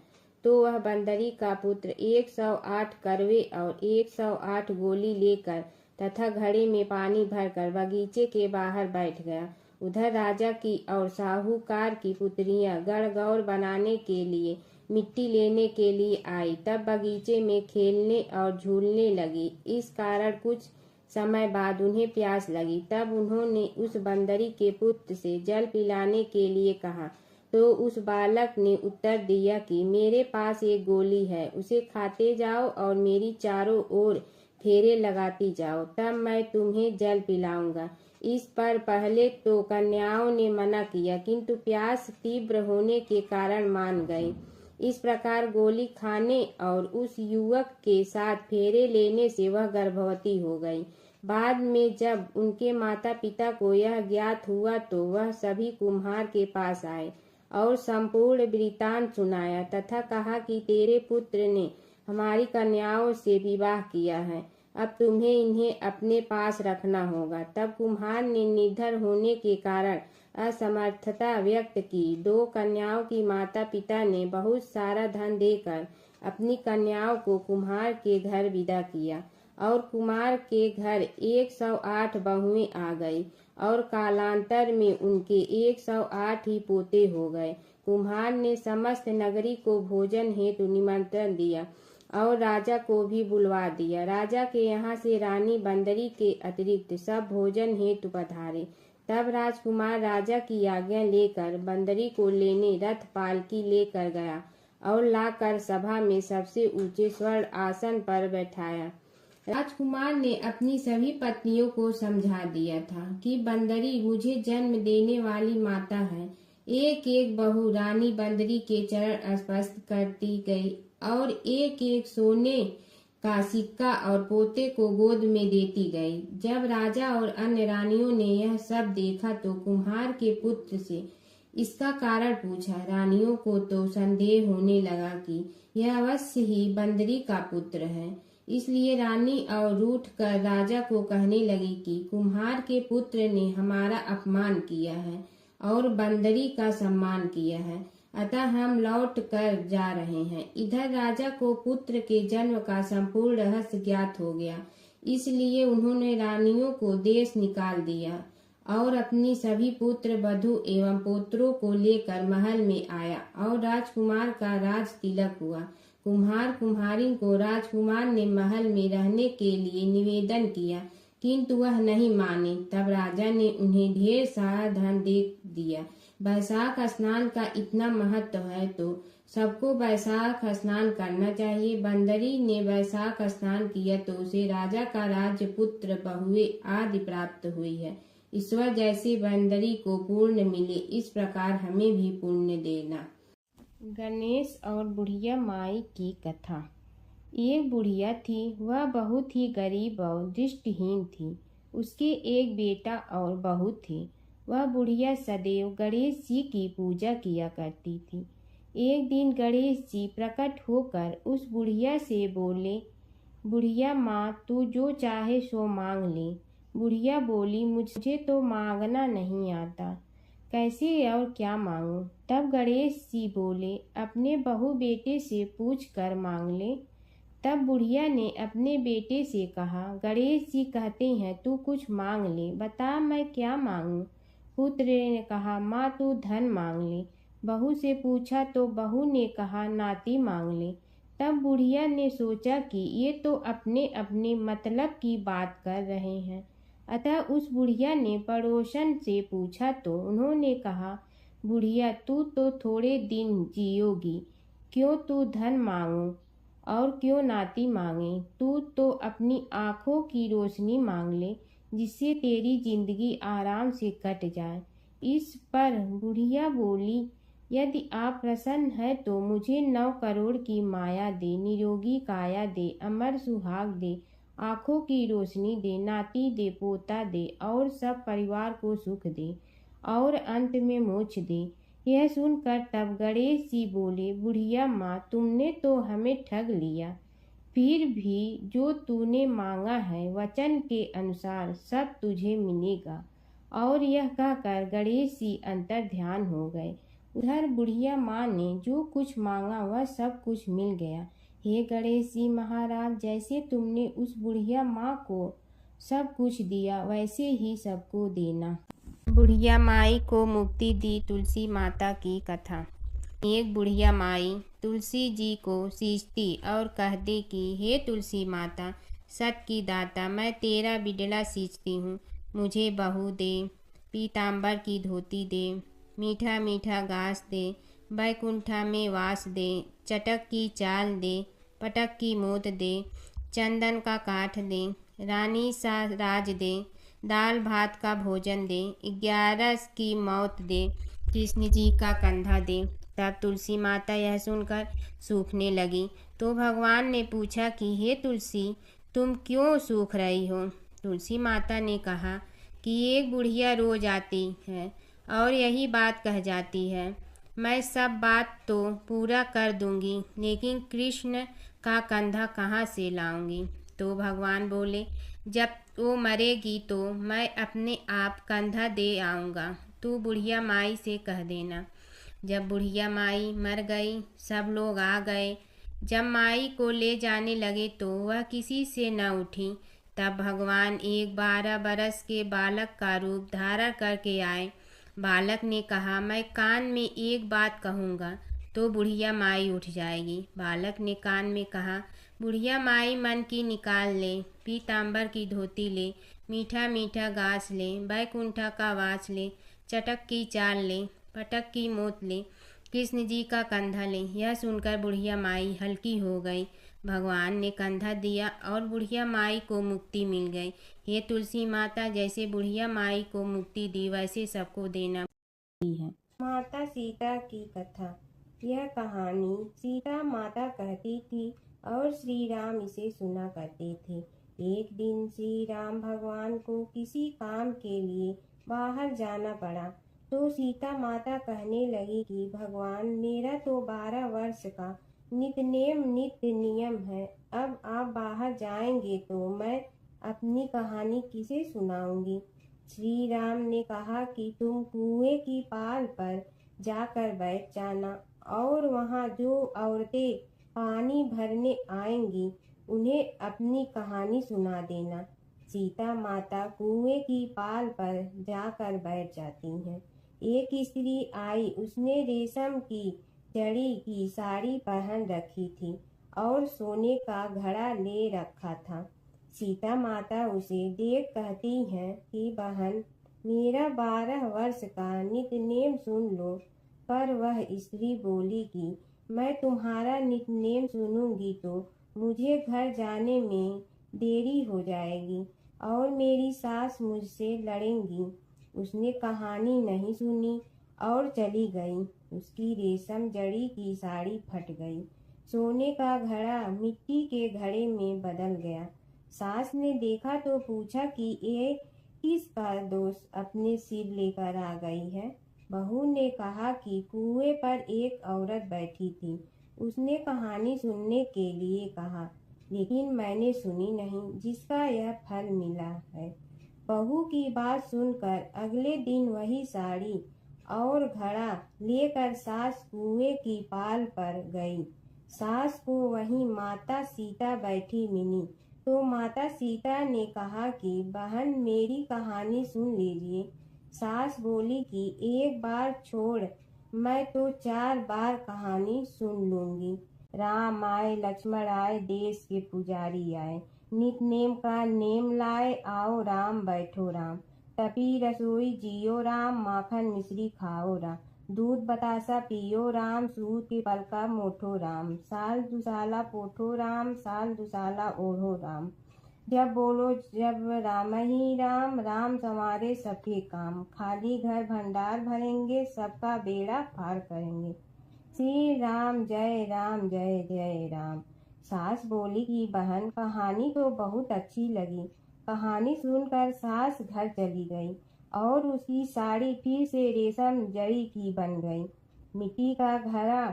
तो वह बंदरी का पुत्र 108 करवे और 108 गोली लेकर तथा घड़े में पानी भरकर बगीचे के बाहर बैठ गया। उधर राजा की और साहूकार की पुत्रियां गणगौर बनाने के लिए मिट्टी लेने के लिए आई। तब बगीचे में खेलने और झूलने लगी। इस कारण कुछ समय बाद उन्हें प्यास लगी। तब उन्होंने उस बंदरी के पुत्र से जल पिलाने के लिए कहा तो उस बालक ने उत्तर दिया कि मेरे पास एक गोली है, उसे खाते जाओ और मेरी चारों ओर फेरे लगाती जाओ, तब मैं तुम्हें जल पिलाऊंगा। इस पर पहले तो कन्याओं ने मना किया, किंतु प्यास तीव्र होने के कारण मान गए। इस प्रकार गोली खाने और उस युवक के साथ फेरे लेने से वह गर्भवती हो गई। बाद में जब उनके माता पिता को यह ज्ञात हुआ तो वह सभी कुम्हार के पास आए और संपूर्ण वृत्तांत सुनाया तथा कहा कि तेरे पुत्र ने हमारी कन्याओं से विवाह किया है, अब तुम्हें इन्हें अपने पास रखना होगा। तब कुम्हार ने निर्धन होने के कारण असमर्थता व्यक्त की। 2 कन्याओं की माता पिता ने बहुत सारा धन देकर अपनी कन्याओं को कुम्हार के घर विदा किया और कुमार के घर 108 बहुएं आ गई और कालांतर में उनके 108 ही पोते हो गए। कुम्हार ने समस्त नगरी को भोजन हेतु निमंत्रण दिया और राजा को भी बुलवा दिया। राजा के यहाँ से रानी बंदरी के अतिरिक्त सब भोजन हेतु पधारे। तब राजकुमार राजा की आज्ञा लेकर बंदरी को लेने रथ पालकी लेकर गया और लाकर सभा में सबसे ऊंचे स्वर्ण आसन पर बैठाया। राजकुमार ने अपनी सभी पत्नियों को समझा दिया था कि बंदरी मुझे जन्म देने वाली माता है। एक एक बहू रानी बंदरी के चरण स्पर्श करती गई और एक एक सोने का सिक्का और पोते को गोद में देती गई। जब राजा और अन्य रानियों ने यह सब देखा तो कुम्हार के पुत्र से इसका कारण पूछा। रानियों को तो संदेह होने लगा कि यह अवश्य ही बंदरी का पुत्र है। इसलिए रानी और रूठ कर राजा को कहने लगी कि कुम्हार के पुत्र ने हमारा अपमान किया है और बंदरी का सम्मान किया है, अतः हम लौट कर जा रहे हैं। इधर राजा को पुत्र के जन्म का संपूर्ण रहस्य ज्ञात हो गया, इसलिए उन्होंने रानियों को देश निकाल दिया और अपनी सभी पुत्र वधू एवं पुत्रों को लेकर महल में आया और राजकुमार का राज तिलक हुआ। कुम्हार कुम्हारिन को राजकुमार ने महल में रहने के लिए निवेदन किया, किंतु वह नहीं माने। तब राजा ने उन्हें ढेर सारा धन दे दिया। वैशाख स्नान का इतना महत्व है तो सबको वैशाख स्नान करना चाहिए। बंदरी ने वैशाख स्नान किया तो उसे राजा का राज्य, पुत्र, बहुएं आदि प्राप्त हुई है। ईश्वर जैसे बंदरी को पुण्य मिले, इस प्रकार हमें भी पुण्य देना। गणेश और बुढ़िया माई की कथा। एक बुढ़िया थी, वह बहुत ही गरीब और दृष्टिहीन थी। उसके एक बेटा और बहू थे। वह बुढ़िया सदैव गणेश जी की पूजा किया करती थी। एक दिन गणेश जी प्रकट होकर उस बुढ़िया से बोले, बुढ़िया माँ, तू जो चाहे सो मांग ले। बुढ़िया बोली, मुझे तो मांगना नहीं आता, कैसे और क्या मांगूं? तब गणेश जी बोले, अपने बहू बेटे से पूछ कर मांग ले। तब बुढ़िया ने अपने बेटे से कहा, गणेश जी कहते हैं तू कुछ मांग ले, बता मैं क्या मांगूं? पुत्र ने कहा, माँ तू धन मांग ले। बहू से पूछा तो बहू ने कहा, नाती मांग ले। तब बुढ़िया ने सोचा कि ये तो अपने अपने मतलब की बात कर रहे हैं, अतः उस बुढ़िया ने पड़ोसन से पूछा तो उन्होंने कहा, बुढ़िया, तू तो थोड़े दिन जियोगी, क्यों तू धन मांगो और क्यों नाती मांगे। तू तो अपनी आँखों की रोशनी मांग ले, जिससे तेरी जिंदगी आराम से कट जाए। इस पर बुढ़िया बोली, यदि आप प्रसन्न है तो मुझे 9 करोड़ की माया दे, निरोगी काया दे, अमर सुहाग दे, आँखों की रोशनी दे, नाती दे, पोता दे और सब परिवार को सुख दे और अंत में मोक्ष दे। यह सुनकर तब गणेश जी बोले, बुढ़िया माँ, तुमने तो हमें ठग लिया, फिर भी जो तूने मांगा है वचन के अनुसार सब तुझे मिलेगा। और यह कहकर गणेश जी अंतर ध्यान हो गए। उधर बुढ़िया माँ ने जो कुछ मांगा वह सब कुछ मिल गया। हे गणेश जी महाराज, जैसे तुमने उस बुढ़िया माँ को सब कुछ दिया वैसे ही सबको देना। बुढ़िया माई को मुक्ति दी तुलसी माता की कथा। एक बुढ़िया माई तुलसी जी को सींचती और कहती कि हे तुलसी माता, सत की दाता, मैं तेरा बिडला सींचती हूँ, मुझे बहू दे, पीताम्बर की धोती दे, मीठा मीठा घास दे, बैकुंठा में वास दे, चटक की चाल दे, पटक की मोत दे, चंदन का काठ दे, रानी सा राज दे, दाल भात का भोजन दे, 11 की मौत दे, कृष्ण जी का कंधा दे। तब तुलसी माता यह सुनकर सूखने लगी। तो भगवान ने पूछा कि हे तुलसी, तुम क्यों सूख रही हो। तुलसी माता ने कहा कि एक बुढ़िया रोज आती है और यही बात कह जाती है, मैं सब बात तो पूरा कर दूंगी, लेकिन कृष्ण का कंधा कहाँ से लाऊंगी। तो भगवान बोले, जब वो मरेगी तो मैं अपने आप कंधा दे आऊँगा, तू बुढ़िया माई से कह देना। जब बुढ़िया माई मर गई, सब लोग आ गए। जब माई को ले जाने लगे तो वह किसी से न उठी। तब भगवान एक 12 बरस के बालक का रूप धारण करके आए। बालक ने कहा, मैं कान में एक बात कहूँगा तो बुढ़िया माई उठ जाएगी। बालक ने कान में कहा, बुढ़िया माई मन की निकाल ले, पीताम्बर की धोती ले, मीठा मीठा घास ले, बैकुंठा का वास ले, चटक की चाल ले, पटक की मोत ले, कृष्ण जी का कंधा ले। यह सुनकर बुढ़िया माई हल्की हो गई। भगवान ने कंधा दिया और बुढ़िया माई को मुक्ति मिल गई। हे तुलसी माता, जैसे बुढ़िया माई को मुक्ति दी वैसे सबको देना है। माता सीता की कथा। यह कहानी सीता माता कहती थी और श्री राम इसे सुना करते थे। एक दिन श्री राम भगवान को किसी काम के लिए बाहर जाना पड़ा, तो सीता माता कहने लगी कि भगवान, मेरा तो 12 वर्ष का नित्य नियम है, अब आप बाहर जाएंगे तो मैं अपनी कहानी किसे सुनाऊंगी। श्री राम ने कहा कि तुम कुएं की पाल पर जाकर बैठ जाना और वहां जो औरतें पानी भरने आएंगी उन्हें अपनी कहानी सुना देना। सीता माता कुएं की पाल पर जाकर बैठ जाती हैं। एक स्त्री आई, उसने रेशम की जड़ी की साड़ी पहन रखी थी और सोने का घड़ा ले रखा था। सीता माता उसे देख कहती हैं कि बहन, मेरा 12 वर्ष का नित्य नेम सुन लो। पर वह स्त्री बोली कि मैं तुम्हारा नित्य नेम सुनूंगी तो मुझे घर जाने में देरी हो जाएगी और मेरी सास मुझसे लड़ेंगी। उसने कहानी नहीं सुनी और चली गई। उसकी रेशम जड़ी की साड़ी फट गई, सोने का घड़ा मिट्टी के घड़े में बदल गया। सास ने देखा तो पूछा कि ये किसका दोष अपने सिर लेकर आ गई है। बहू ने कहा कि कुएं पर एक औरत बैठी थी, उसने कहानी सुनने के लिए कहा, लेकिन मैंने सुनी नहीं, जिसका यह फल मिला है। बहू की बात सुनकर अगले दिन वही साड़ी और घड़ा लेकर सास कुएं की पाल पर गई। सास को वहीं माता सीता बैठी मिली, तो माता सीता ने कहा कि बहन, मेरी कहानी सुन लीजिए। सास बोली कि एक बार छोड़, मैं तो 4 बार कहानी सुन लूंगी। राम आए, लक्ष्मण आए, देश के पुजारी आए, नित नेम का नेम लाए, आओ राम बैठो राम, तपी रसोई जियो राम, माखन मिश्री खाओ राम। दूध बतासा पियो राम, सूत के पलका मोठो राम। साल दुसाला पोठो राम, साल दुसाला ओढ़ो राम। जब बोलो जब राम ही राम, राम संवारे सबके काम। खाली घर भंडार भरेंगे, सबका बेड़ा पार करेंगे। श्री राम जय जय राम। सास बोली कि बहन कहानी तो बहुत अच्छी लगी। कहानी सुनकर सास घर चली गई और उसकी साड़ी फिर से रेशम जड़ी की बन गई। मिट्टी का घड़ा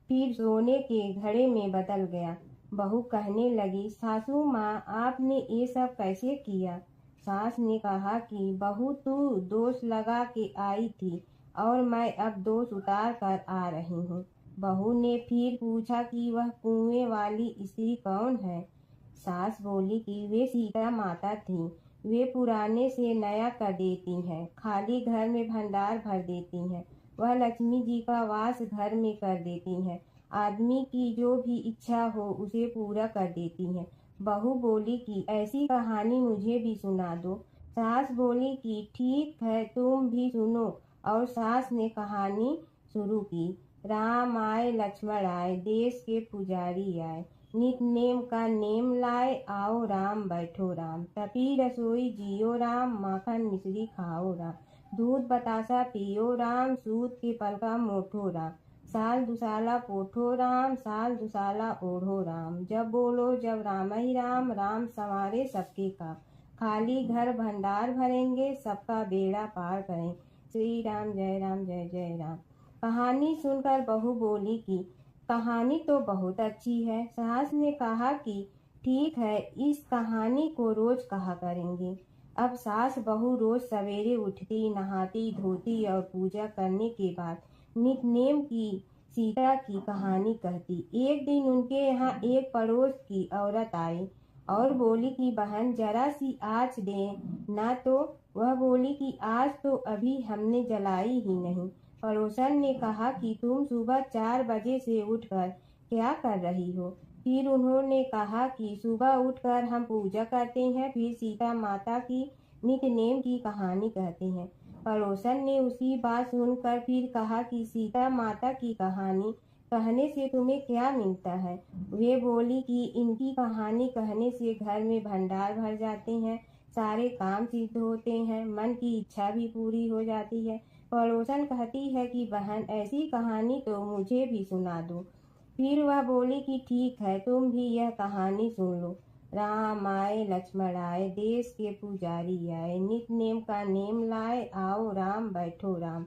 फिर सोने के घड़े में बदल गया। बहू कहने लगी, सासू माँ आपने ये सब कैसे किया? सास ने कहा कि बहू तू दोष लगा के आई थी और मैं अब दोष उतार कर आ रही हूँ। बहू ने फिर पूछा कि वह कुएं वाली स्त्री कौन है? सास बोली कि वे सीता माता थी। वे पुराने से नया कर देती हैं, खाली घर में भंडार भर देती हैं। वह लक्ष्मी जी का वास घर में कर देती हैं। आदमी की जो भी इच्छा हो उसे पूरा कर देती हैं। बहू बोली कि ऐसी कहानी मुझे भी सुना दो। सास बोली कि ठीक है तुम भी सुनो, और सास ने कहानी शुरू की। राम आए लक्ष्मण आए, देश के पुजारी आए। नित नेम का नेम लाए, आओ राम बैठो राम। तपी रसोई जियो राम, माखन मिश्री खाओ राम। दूध बतासा पियो राम, सूत के पलका मोठो राम। साल दुसाला पोठो राम, साल दुसाला ओढ़ो राम। जब बोलो जब राम ही राम, राम संवारे सबके काम। खाली घर भंडार भरेंगे, सबका बेड़ा पार करें। श्री राम जय राम। कहानी सुनकर बहू बोली कि कहानी तो बहुत अच्छी है। सास ने कहा कि ठीक है, इस कहानी को रोज कहा करेंगे। अब सास बहू रोज सवेरे उठती, नहाती धोती और पूजा करने के बाद नित नेम की सीता की कहानी कहती। एक दिन उनके यहाँ एक पड़ोस की औरत आई और बोली कि बहन जरा सी आँच दे ना। तो वह बोली कि आज तो अभी हमने जलाई ही नहीं। पड़ोसन ने कहा कि तुम सुबह 4 बजे से उठकर क्या कर रही हो? फिर उन्होंने कहा कि सुबह उठकर हम पूजा करते हैं, फिर सीता माता की नित नेम की कहानी कहते हैं। पड़ोसन ने उसकी बात सुनकर फिर कहा कि सीता माता की कहानी कहने से तुम्हें क्या मिलता है? वे बोली कि इनकी कहानी कहने से घर में भंडार भर जाते हैं, सारे काम सिद्ध होते हैं, मन की इच्छा भी पूरी हो जाती है। पड़ोसन कहती है कि बहन ऐसी कहानी तो मुझे भी सुना दो। फिर वह बोली कि ठीक है तुम भी यह कहानी सुन लो। राम आए लक्ष्मण आए, देश के पुजारी आए। नित नेम का नेम लाए, आओ राम बैठो राम।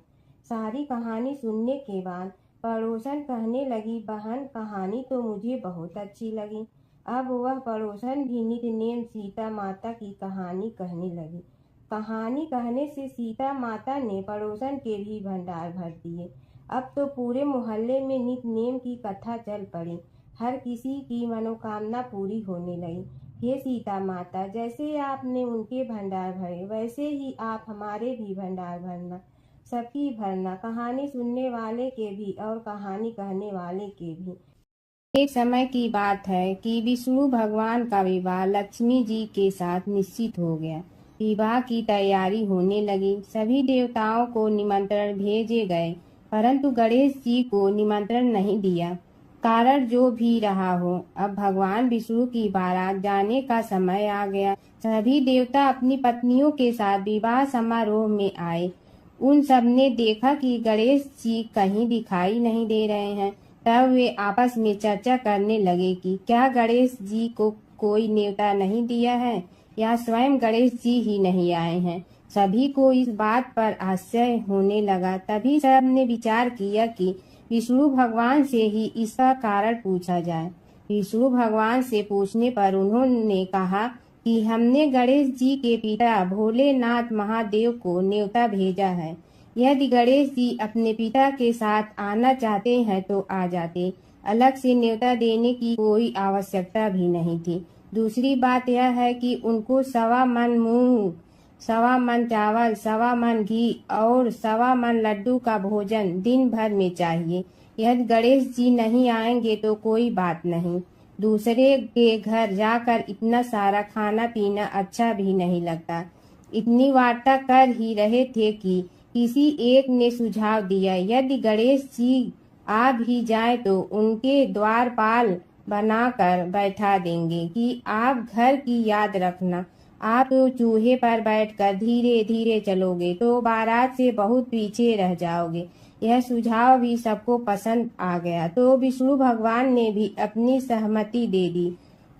सारी कहानी सुनने के बाद पड़ोसन कहने लगी, बहन कहानी तो मुझे बहुत अच्छी लगी। अब वह पड़ोसन भी नित नेम सीता माता की कहानी कहने लगी। कहानी कहने से सीता माता ने पड़ोसन के भी भंडार भर दिए। अब तो पूरे मोहल्ले में नित नेम की कथा चल पड़ी। हर किसी की मनोकामना पूरी होने लगी। हे सीता माता, जैसे आपने उनके भंडार भरे वैसे ही आप हमारे भी भंडार भरना, सबकी भरना, कहानी सुनने वाले के भी और कहानी कहने वाले के भी। एक समय की बात है कि विष्णु भगवान का विवाह लक्ष्मी जी के साथ निश्चित हो गया। विवाह की तैयारी होने लगी। सभी देवताओं को निमंत्रण भेजे गए, परंतु गणेश जी को निमंत्रण नहीं दिया। कारण जो भी रहा हो, अब भगवान विष्णु की बारात जाने का समय आ गया। सभी देवता अपनी पत्नियों के साथ विवाह समारोह में आए। उन सब ने देखा कि गणेश जी कहीं दिखाई नहीं दे रहे हैं। तब वे आपस में चर्चा करने लगे कि क्या गणेश जी को कोई न्योता नहीं दिया है या स्वयं गणेश जी ही नहीं आए हैं। सभी को इस बात पर आश्चर्य होने लगा। तभी सब ने विचार किया कि विष्णु भगवान से ही इसका कारण पूछा जाए। विष्णु भगवान से पूछने पर उन्होंने कहा कि हमने गणेश जी के पिता भोलेनाथ महादेव को न्योता भेजा है। यदि गणेश जी अपने पिता के साथ आना चाहते हैं तो आ जाते, अलग से न्योता देने की कोई आवश्यकता भी नहीं थी। दूसरी बात यह है कि उनको 1.25 मन मूंग, 1.25 मन चावल, 1.25 मन घी और 1.25 मन लड्डू का भोजन दिन भर में चाहिए। यदि गणेश जी नहीं आएंगे तो कोई बात नहीं, दूसरे के घर जाकर इतना सारा खाना पीना अच्छा भी नहीं लगता। इतनी वार्ता कर ही रहे थे कि किसी एक ने सुझाव दिया, यदि गणेश जी आ भी जाए तो उनके द्वारपाल बनाकर बैठा देंगे कि आप घर की याद रखना। आप तो चूहे पर बैठकर धीरे धीरे चलोगे तो बारात से बहुत पीछे रह जाओगे। यह सुझाव भी सबको पसंद आ गया तो विष्णु भगवान ने भी अपनी सहमति दे दी।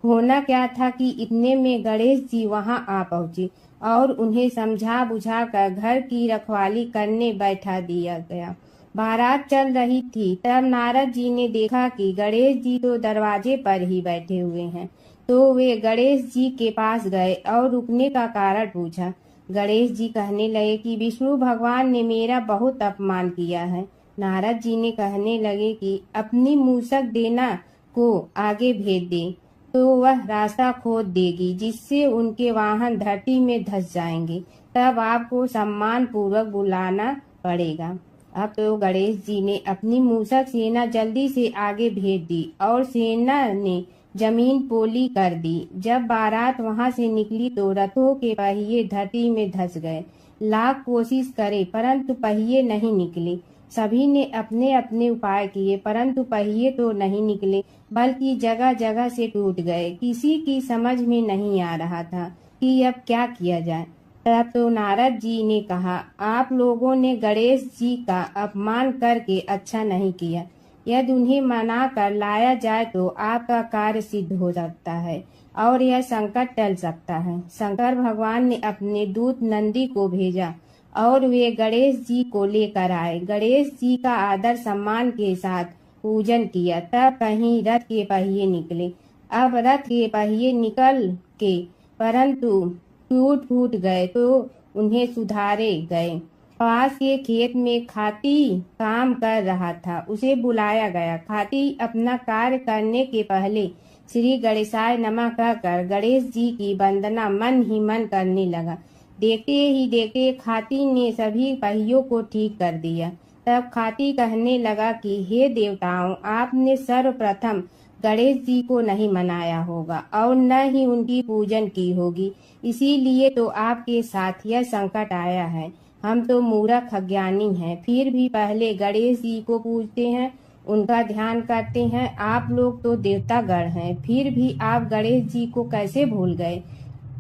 होना क्या था कि इतने में गणेश जी वहां आ पहुंचे और उन्हें समझा बुझा कर घर की रखवाली करने बैठा दिया गया। बारात चल रही थी तब नारद जी ने देखा कि गणेश जी तो दरवाजे पर ही बैठे हुए हैं, तो वे गणेश जी के पास गए और रुकने का कारण पूछा। गणेश जी कहने लगे कि विष्णु भगवान ने मेरा बहुत अपमान किया है। नारद जी ने कहने लगे कि अपनी मूसक देना को आगे भेज दे तो वह रास्ता खोद देगी, जिससे उनके वाहन धरती में धंस जाएंगे। तब आपको सम्मान पूर्वक बुलाना पड़ेगा। अब तो गणेश जी ने अपनी मूसक सेना जल्दी से आगे भेज दी और सेना ने जमीन पोली कर दी। जब बारात वहां से निकली तो रथों के पहिए धरती में धंस गए। लाख कोशिश करे परंतु पहिए नहीं निकले। सभी ने अपने अपने उपाय किए परंतु पहिए तो नहीं निकले, बल्कि जगह जगह से टूट गए। किसी की समझ में नहीं आ रहा था कि अब क्या किया जाए। तब तो नारद जी ने कहा, आप लोगों ने गणेश जी का अपमान करके अच्छा नहीं किया। यदि उन्हें मना कर लाया जाए तो आपका कार्य सिद्ध हो सकता है और यह संकट टल सकता है। शंकर भगवान ने अपने दूत नंदी को भेजा और वे गणेश जी को लेकर आए। गणेश जी का आदर सम्मान के साथ पूजन किया। तब कहीं रथ के पहिए निकले। अब रथ के पहिए निकल के परंतु टूट फूट गए तो उन्हें सुधारे गए। पास के खेत में खाती काम कर रहा था, उसे बुलाया गया। खाती अपना कार्य करने के पहले श्री गणेशाय नमः कहकर गणेश जी की वंदना मन ही मन करने लगा। देखते ही देखते खाती ने सभी पहियों को ठीक कर दिया। तब खाती कहने लगा कि हे देवताओं, आपने सर्वप्रथम गणेश जी को नहीं मनाया होगा और न ही उनकी पूजन की होगी, इसीलिए तो आपके साथ यह संकट आया है। हम तो मूर्ख अज्ञानी हैं, फिर भी पहले गणेश जी को पूजते हैं, उनका ध्यान करते हैं। आप लोग तो देवतागण हैं, फिर भी आप गणेश जी को कैसे भूल गए।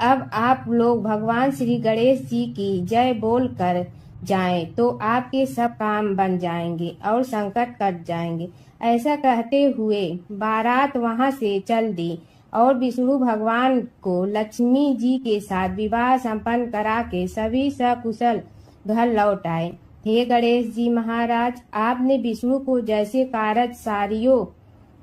अब आप लोग भगवान श्री गणेश जी की जय बोल कर जाएं तो आपके सब काम बन जाएंगे और संकट कट जाएंगे। ऐसा कहते हुए बारात वहां से चल दी और विष्णु भगवान को लक्ष्मी जी के साथ विवाह संपन्न करा के सभी सकुशल घर लौट आए। हे गणेश जी महाराज, आपने विष्णु को जैसे कारज सारियो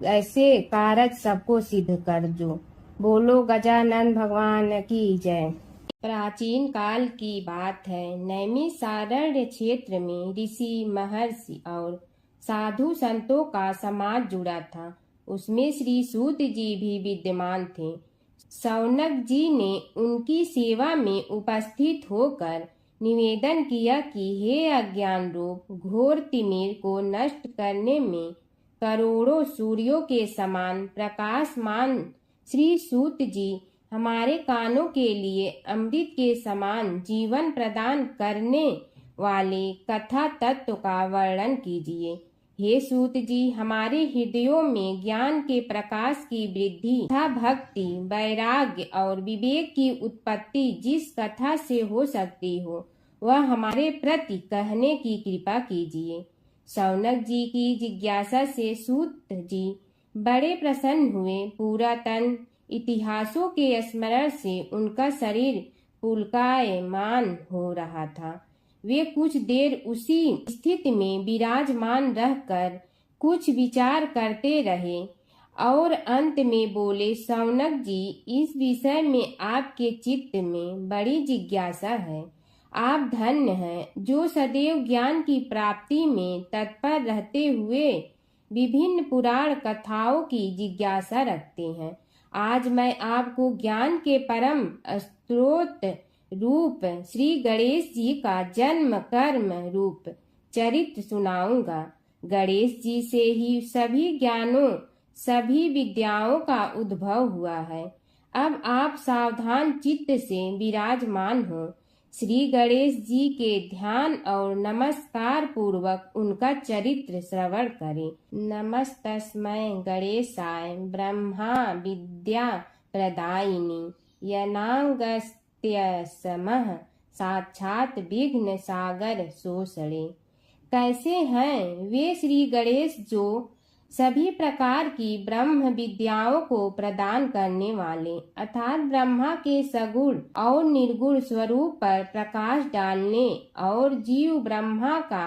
ऐसे कारज सबको सिद्ध कर जो। बोलो गजानन भगवान की जय। प्राचीन काल की बात है। नैमिषारण्य क्षेत्र में ऋषि, महर्षि और साधु संतों का समाज जुड़ा था। उसमें श्री सूत जी भी विद्यमान थे। शौनक जी ने उनकी सेवा में उपस्थित होकर निवेदन किया कि हे अज्ञान रूप घोर तिमिर को नष्ट करने में करोड़ों सूर्यों के समान प्रकाशमान श्री सूत जी, हमारे कानों के लिए अमृत के समान जीवन प्रदान करने वाले कथा तत्व का वर्णन कीजिए। हे सूत जी, हमारे हृदयों में ज्ञान के प्रकाश की वृद्धि तथा भक्ति, वैराग्य और विवेक की उत्पत्ति जिस कथा से हो सकती हो, वह हमारे प्रति कहने की कृपा कीजिए। शौनक जी की जिज्ञासा से सूत जी बड़े प्रसन्न हुए। पुरातन इतिहासों के स्मरण से उनका शरीर पुलकायमान हो रहा था। वे कुछ देर उसी स्थिति में विराजमान रहकर कुछ विचार करते रहे और अंत में बोले, शौनक जी, इस विषय में आपके चित्त में बड़ी जिज्ञासा है। आप धन्य हैं जो सदैव ज्ञान की प्राप्ति में तत्पर रहते हुए विभिन्न पुराण कथाओं की जिज्ञासा रखते हैं। आज मैं आपको ज्ञान के परम स्रोत रूप श्री गणेश जी का जन्म कर्म रूप चरित्र सुनाऊंगा। गणेश जी से ही सभी ज्ञानों, सभी विद्याओं का उद्भव हुआ है। अब आप सावधान चित्त से विराजमान हो। श्री गणेश जी के ध्यान और नमस्कार पूर्वक उनका चरित्र श्रवण करें। नमस्तस्मै गणेशाय ब्रह्मा विद्या प्रदायिनी यनागस्त्यसमः साक्षात विघ्न सागर सोसड़े। कैसे हैं वे श्री गणेश जो सभी प्रकार की ब्रह्म विद्याओं को प्रदान करने वाले अर्थात ब्रह्मा के सगुण और निर्गुण स्वरूप पर प्रकाश डालने और जीव ब्रह्मा का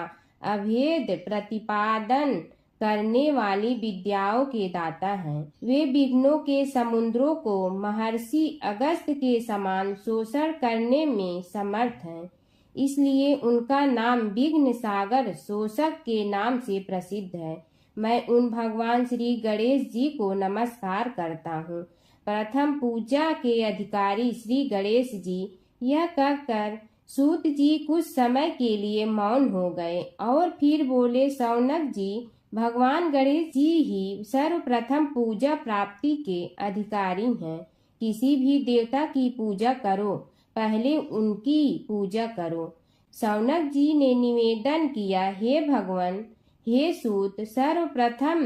अभेद प्रतिपादन करने वाली विद्याओं के दाता हैं। वे विघ्नों के समुद्रों को महर्षि अगस्त्य के समान शोषण करने में समर्थ हैं, इसलिए उनका नाम विघ्न सागर शोषक के नाम से प्रसिद्ध है। मैं उन भगवान श्री गणेश जी को नमस्कार करता हूँ। प्रथम पूजा के अधिकारी श्री गणेश जी यह कहकर सूत जी कुछ समय के लिए मौन हो गए और फिर बोले, शौनक जी, भगवान गणेश जी ही सर्वप्रथम पूजा प्राप्ति के अधिकारी हैं। किसी भी देवता की पूजा करो, पहले उनकी पूजा करो। शौनक जी ने निवेदन किया, हे भगवान, हे सूत, सर्वप्रथम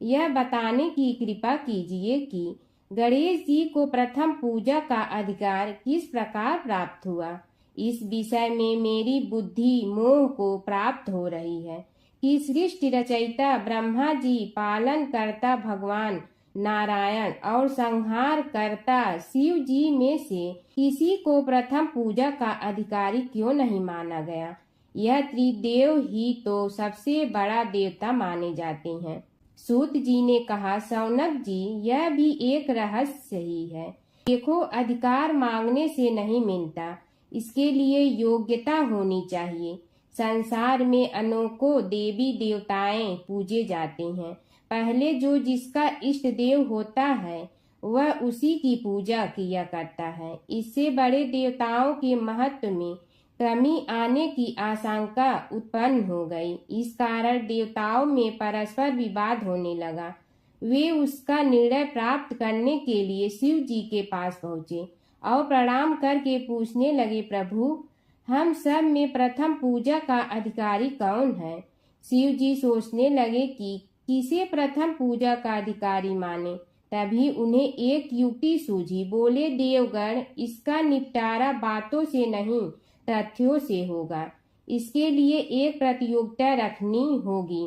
यह बताने की कृपा कीजिए कि गणेश जी को प्रथम पूजा का अधिकार किस प्रकार प्राप्त हुआ। इस विषय में मेरी बुद्धि मोह को प्राप्त हो रही है कि सृष्टि रचयिता ब्रह्मा जी, पालन करता भगवान नारायण और संहार करता शिव जी में से किसी को प्रथम पूजा का अधिकारी क्यों नहीं माना गया। यह त्रिदेव ही तो सबसे बड़ा देवता माने जाते हैं। सूत जी ने कहा, शौनक जी, यह भी एक रहस्य ही है। देखो, अधिकार मांगने से नहीं मिलता, इसके लिए योग्यता होनी चाहिए। संसार में अनेकों देवी देवताएं पूजे जाते हैं। पहले जो जिसका इष्ट देव होता है वह उसी की पूजा किया करता है। इससे बड़े देवताओं के महत्व में कमी आने की आशंका उत्पन्न हो गई। इस कारण देवताओं में परस्पर विवाद होने लगा। वे उसका निर्णय प्राप्त करने के लिए शिव जी के पास पहुँचे और प्रणाम करके पूछने लगे, प्रभु, हम सब में प्रथम पूजा का अधिकारी कौन है। शिव जी सोचने लगे कि किसे प्रथम पूजा का अधिकारी माने। तभी उन्हें एक युक्ति सूझी। बोले, देवगण, इसका निपटारा बातों से नहीं तथ्यों से होगा। इसके लिए एक प्रतियोगिता रखनी होगी,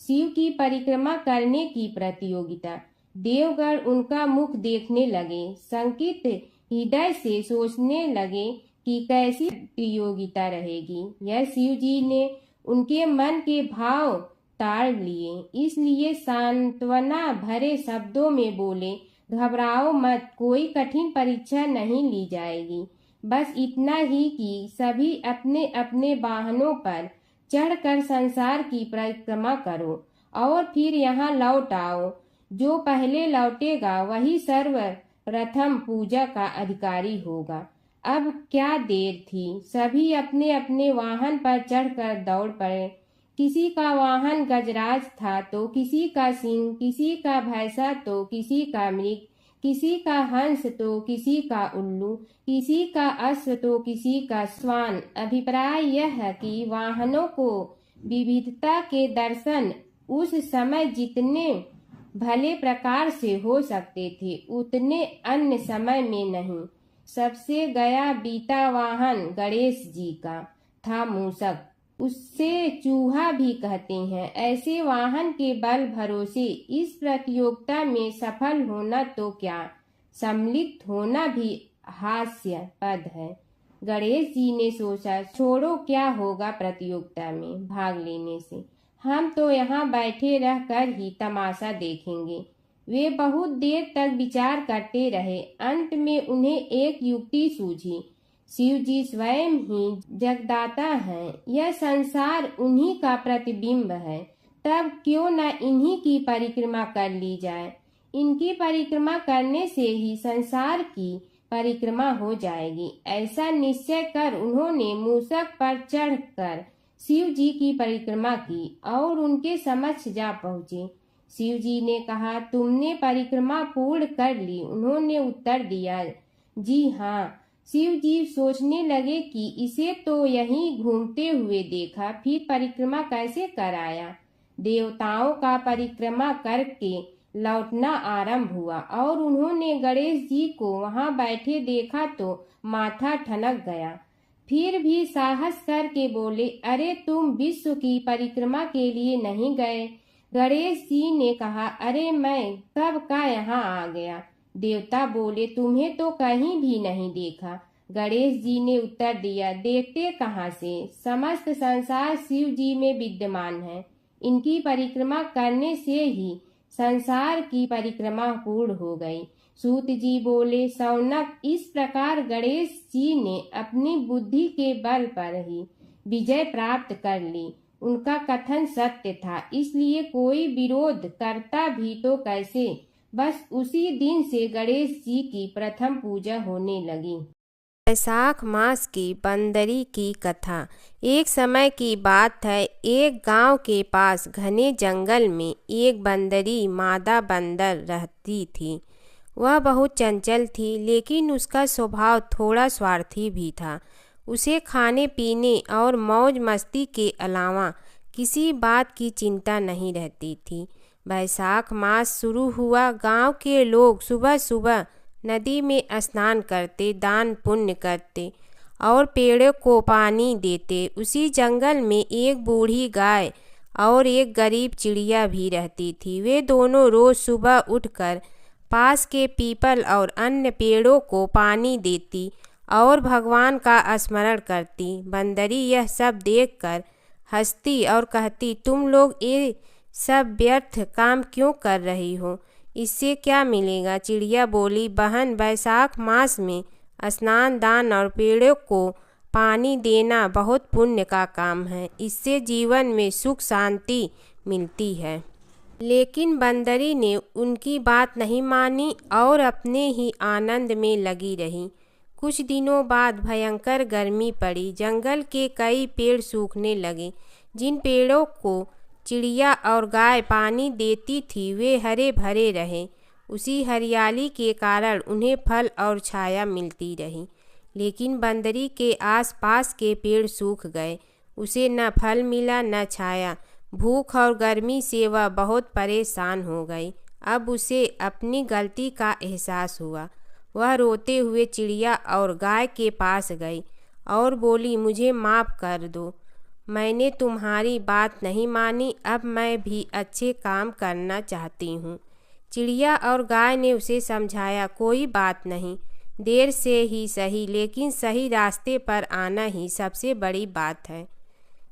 शिव की परिक्रमा करने की प्रतियोगिता। देवगण उनका मुख देखने लगे, शंकित हृदय से सोचने लगे कि कैसी प्रतियोगिता रहेगी। यह शिव जी ने उनके मन के भाव ताड़ लिए, इसलिए सांत्वना भरे शब्दों में बोले, घबराओ मत, कोई कठिन परीक्षा नहीं ली जाएगी। बस इतना ही कि सभी अपने अपने वाहनों पर चढ़कर संसार की परिक्रमा करो और फिर यहाँ लौट आओ। जो पहले लौटेगा वही सर्वप्रथम पूजा का अधिकारी होगा। अब क्या देर थी, सभी अपने अपने वाहन पर चढ़कर दौड़ पड़े। किसी का वाहन गजराज था तो किसी का सिंह, किसी का भैंसा तो किसी का मृग, किसी का हंस तो किसी का उल्लू, किसी का अश्व तो किसी का श्वान। अभिप्राय यह है कि वाहनों को विविधता के दर्शन उस समय जितने भले प्रकार से हो सकते थे उतने अन्य समय में नहीं। सबसे गया बीता वाहन गणेश जी का था मूषक, उससे चूहा भी कहते हैं। ऐसे वाहन के बल भरोसे इस प्रतियोगिता में सफल होना तो क्या, सम्मिलित होना भी हास्यास्पद है। गणेश जी ने सोचा, छोड़ो, क्या होगा प्रतियोगिता में भाग लेने से, हम तो यहाँ बैठे रहकर ही तमाशा देखेंगे। वे बहुत देर तक विचार करते रहे। अंत में उन्हें एक युक्ति सूझी। शिव जी स्वयं ही जगदाता हैं, यह संसार उन्हीं का प्रतिबिंब है, तब क्यों न इन्हीं की परिक्रमा कर ली जाए। इनकी परिक्रमा करने से ही संसार की परिक्रमा हो जाएगी। ऐसा निश्चय कर उन्होंने मूषक पर चढ़कर शिव जी की परिक्रमा की और उनके समक्ष जा पहुँचे। शिव जी ने कहा, तुमने परिक्रमा पूर्ण कर ली। उन्होंने उत्तर दिया, जी हाँ, शिव जी सोचने लगे कि इसे तो यहीं घूमते हुए देखा, फिर परिक्रमा कैसे कराया। देवताओं का परिक्रमा करके लौटना आरंभ हुआ और उन्होंने गणेश जी को वहां बैठे देखा तो माथा ठनक गया। फिर भी साहस करके बोले, अरे तुम विश्व की परिक्रमा के लिए नहीं गए। गणेश जी ने कहा, अरे मैं कब का यहाँ आ गया। देवता बोले, तुम्हें तो कहीं भी नहीं देखा। गणेश जी ने उत्तर दिया, देखते कहाँ से, समस्त संसार शिव जी में विद्यमान है। इनकी परिक्रमा करने से ही संसार की परिक्रमा पूर्ण हो गई। सूत जी बोले, शौनक, इस प्रकार गणेश जी ने अपनी बुद्धि के बल पर ही विजय प्राप्त कर ली। उनका कथन सत्य था, इसलिए कोई विरोध करता भी तो कैसे। बस उसी दिन से गणेश जी की प्रथम पूजा होने लगी। वैशाख मास की बंदरी की कथा। एक समय की बात है, एक गांव के पास घने जंगल में एक बंदरी मादा बंदर रहती थी। वह बहुत चंचल थी, लेकिन उसका स्वभाव थोड़ा स्वार्थी भी था। उसे खाने पीने और मौज मस्ती के अलावा किसी बात की चिंता नहीं रहती थी। वैशाख मास शुरू हुआ। गांव के लोग सुबह सुबह नदी में स्नान करते, दान पुण्य करते और पेड़ों को पानी देते। उसी जंगल में एक बूढ़ी गाय और एक गरीब चिड़िया भी रहती थी। वे दोनों रोज सुबह उठकर पास के पीपल और अन्य पेड़ों को पानी देती और भगवान का स्मरण करती। बंदरी यह सब देखकर हंसती और कहती, तुम लोग ये सब व्यर्थ काम क्यों कर रही हो, इससे क्या मिलेगा। चिड़िया बोली, बहन, वैशाख मास में स्नान, दान और पेड़ों को पानी देना बहुत पुण्य का काम है। इससे जीवन में सुख शांति मिलती है। लेकिन बंदरी ने उनकी बात नहीं मानी और अपने ही आनंद में लगी रही। कुछ दिनों बाद भयंकर गर्मी पड़ी। जंगल के कई पेड़ सूखने लगे। जिन पेड़ों को चिड़िया और गाय पानी देती थी वे हरे भरे रहे। उसी हरियाली के कारण उन्हें फल और छाया मिलती रही। लेकिन बंदरी के आसपास के पेड़ सूख गए। उसे न फल मिला न छाया। भूख और गर्मी से वह बहुत परेशान हो गई। अब उसे अपनी गलती का एहसास हुआ। वह रोते हुए चिड़िया और गाय के पास गई और बोली, मुझे माफ़ कर दो, मैंने तुम्हारी बात नहीं मानी। अब मैं भी अच्छे काम करना चाहती हूँ। चिड़िया और गाय ने उसे समझाया, कोई बात नहीं, देर से ही सही, लेकिन सही रास्ते पर आना ही सबसे बड़ी बात है।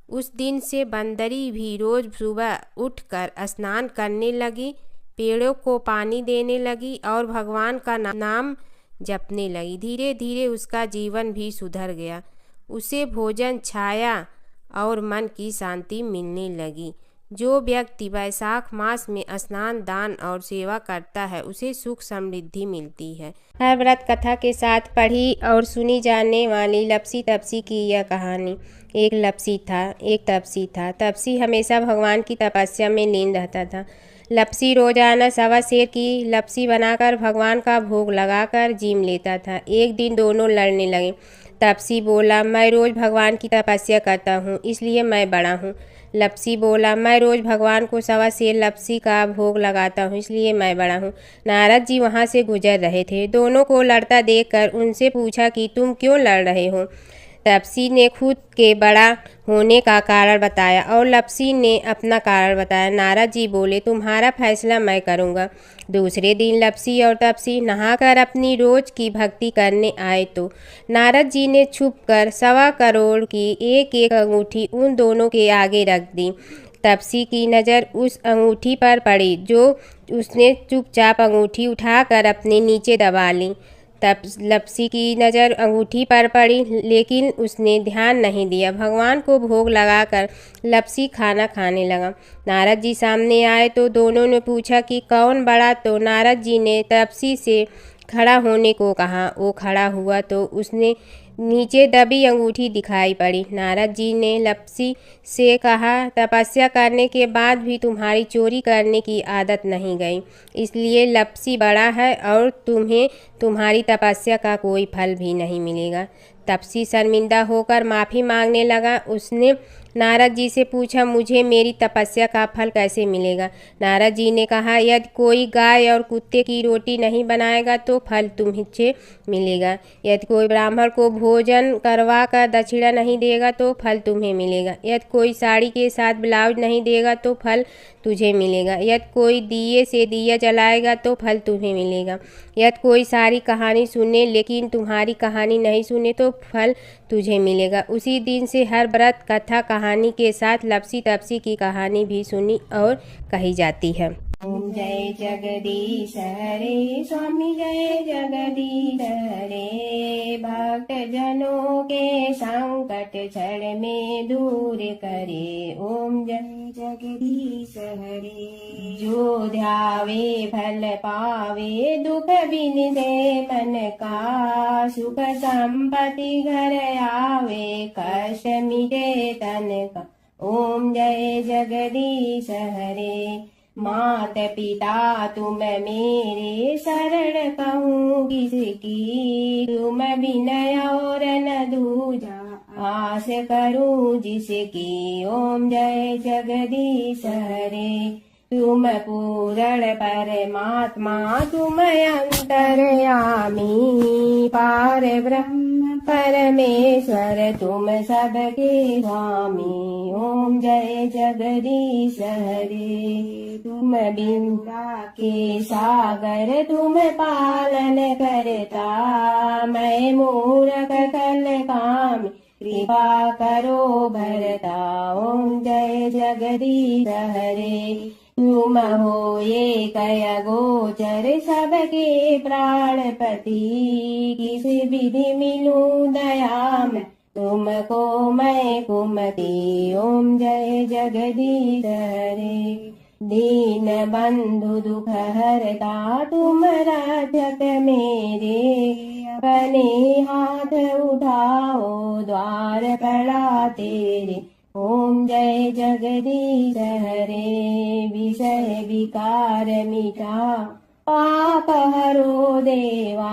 उस दिन से बंदरी भी रोज़ सुबह उठकर स्नान करने लगी, पेड़ों को पानी देने लगी और भगवान का नाम जपने लगी। धीरे धीरे उसका जीवन भी सुधर गया। उसे भोजन, छाया और मन की शांति मिलने लगी। जो व्यक्ति वैशाख मास में स्नान, दान और सेवा करता है उसे सुख समृद्धि मिलती है। हर व्रत कथा के साथ पढ़ी और सुनी जाने वाली लपसी तपसी की यह कहानी। एक लपसी था, एक तपसी था। तपसी हमेशा भगवान की तपस्या में लीन रहता था। लपसी रोजाना सवा सेर की लपसी बनाकर भगवान का भोग लगाकर जीम लेता था। एक दिन दोनों लड़ने लगे। तपसी बोला, मैं रोज़ भगवान की तपस्या करता हूँ, इसलिए मैं बड़ा हूँ। लपसी बोला, मैं रोज़ भगवान को सवा सेर लपसी का भोग लगाता हूँ, इसलिए मैं बड़ा हूँ। नारद जी वहाँ से गुजर रहे थे। दोनों को लड़ता देखकर उनसे पूछा कि तुम क्यों लड़ रहे हो। तपसी ने खुद के बड़ा होने का कारण बताया और लपसी ने अपना कारण बताया। नारद जी बोले, तुम्हारा फैसला मैं करूँगा। दूसरे दिन लपसी और तपसी नहाकर अपनी रोज की भक्ति करने आए तो नारद जी ने छुपकर 1.25 करोड़ की एक एक अंगूठी उन दोनों के आगे रख दी। तपसी की नज़र उस अंगूठी पर पड़ी जो उसने चुपचाप अंगूठी उठाकर अपने नीचे दबा ली। तब लपसी की नज़र अंगूठी पर पड़ी, लेकिन उसने ध्यान नहीं दिया। भगवान को भोग लगाकर लपसी खाना खाने लगा। नारद जी सामने आए तो दोनों ने पूछा कि कौन बड़ा, तो नारद जी ने तपसी से खड़ा होने को कहा। वो खड़ा हुआ तो उसने नीचे दबी अंगूठी दिखाई पड़ी। नारद जी ने लपसी से कहा, तपस्या करने के बाद भी तुम्हारी चोरी करने की आदत नहीं गई, इसलिए लपसी बड़ा है और तुम्हें तुम्हारी तपस्या का कोई फल भी नहीं मिलेगा। तपसी शर्मिंदा होकर माफ़ी मांगने लगा। उसने नारद जी से पूछा, मुझे मेरी तपस्या का फल कैसे मिलेगा? नारद जी ने कहा, यदि कोई गाय और कुत्ते की रोटी नहीं बनाएगा तो फल तुम्हें मिलेगा। यदि कोई ब्राह्मण को भोजन करवा कर दक्षिणा नहीं देगा तो फल तुम्हें मिलेगा। यदि कोई साड़ी के साथ ब्लाउज नहीं देगा तो फल तुझे मिलेगा। यदि कोई दिए से दिया जलाएगा तो फल तुम्हें मिलेगा। यदि कोई सारी कहानी सुने लेकिन तुम्हारी कहानी नहीं सुने तो फल तुझे मिलेगा। उसी दिन से हर व्रत कथा कहानी के साथ लपसी तपसी की कहानी भी सुनी और कही जाती है। ओम जय जगदीश हरे स्वामी जय जगदीश हरे, भक्त जनों के संकट क्षण में दूर करे। ओम जय जगदीश हरे, जो ध्यावे फल पावे, दुख बिन दे मन का, सुख संपत्ति घर आवे, कष्ट मिटे तन का। ओम जय जगदीश हरे, मात पिता तुम मेरे, शरण कहूँ किसकी, तुम विनय और न दूजा, आस करूँ जिसकी। ओम जय जगदीश हरे, तुम पूर्ण परमात्मा, तुम अंतर्यामी, पार ब्रह्म परमेश्वर, तुम सबके स्वामी। ओम जय जगदीश हरे, तुम बिंदा के सागर, तुम पालन करता, मैं मूर्ख कल काम, कृपा करो भरता। ओम जय जगदीश हरे, तुम हो ये कय गोचर, सबके प्राणपति, किस विधि मिलूं दया में, तुमको मैं कुमति। ओम जय जगदीश हरे, दीन बंधु दुख हरता, तुम रक्षक मेरे, अपने हाथ उठाओ द्वार पड़ा तेरे। ओम जय जगदीश हरे, विषय विकार मिटा, पाप हरो देवा,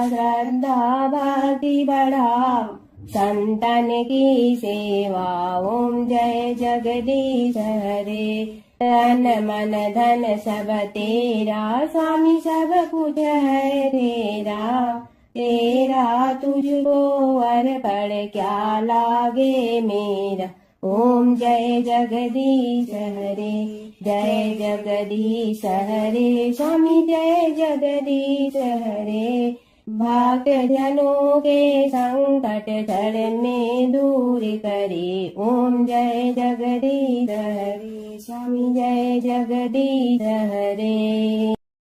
श्रद्धा भक्ति बढ़ाओ, संतन की सेवा। ओम जय जगदीश हरे, तन मन धन सब तेरा, स्वामी सब कुछ है तेरा, तेरा तुझको अर्पण क्या लागे मेरा। ओम जय जगदीश हरे, जय जगदीश हरे, स्वामी जय जगदीश हरे, भक्त जनों के संकट क्षण में दूर करे। ओम जय जगदीश हरे, स्वामी जय जगदीश हरे।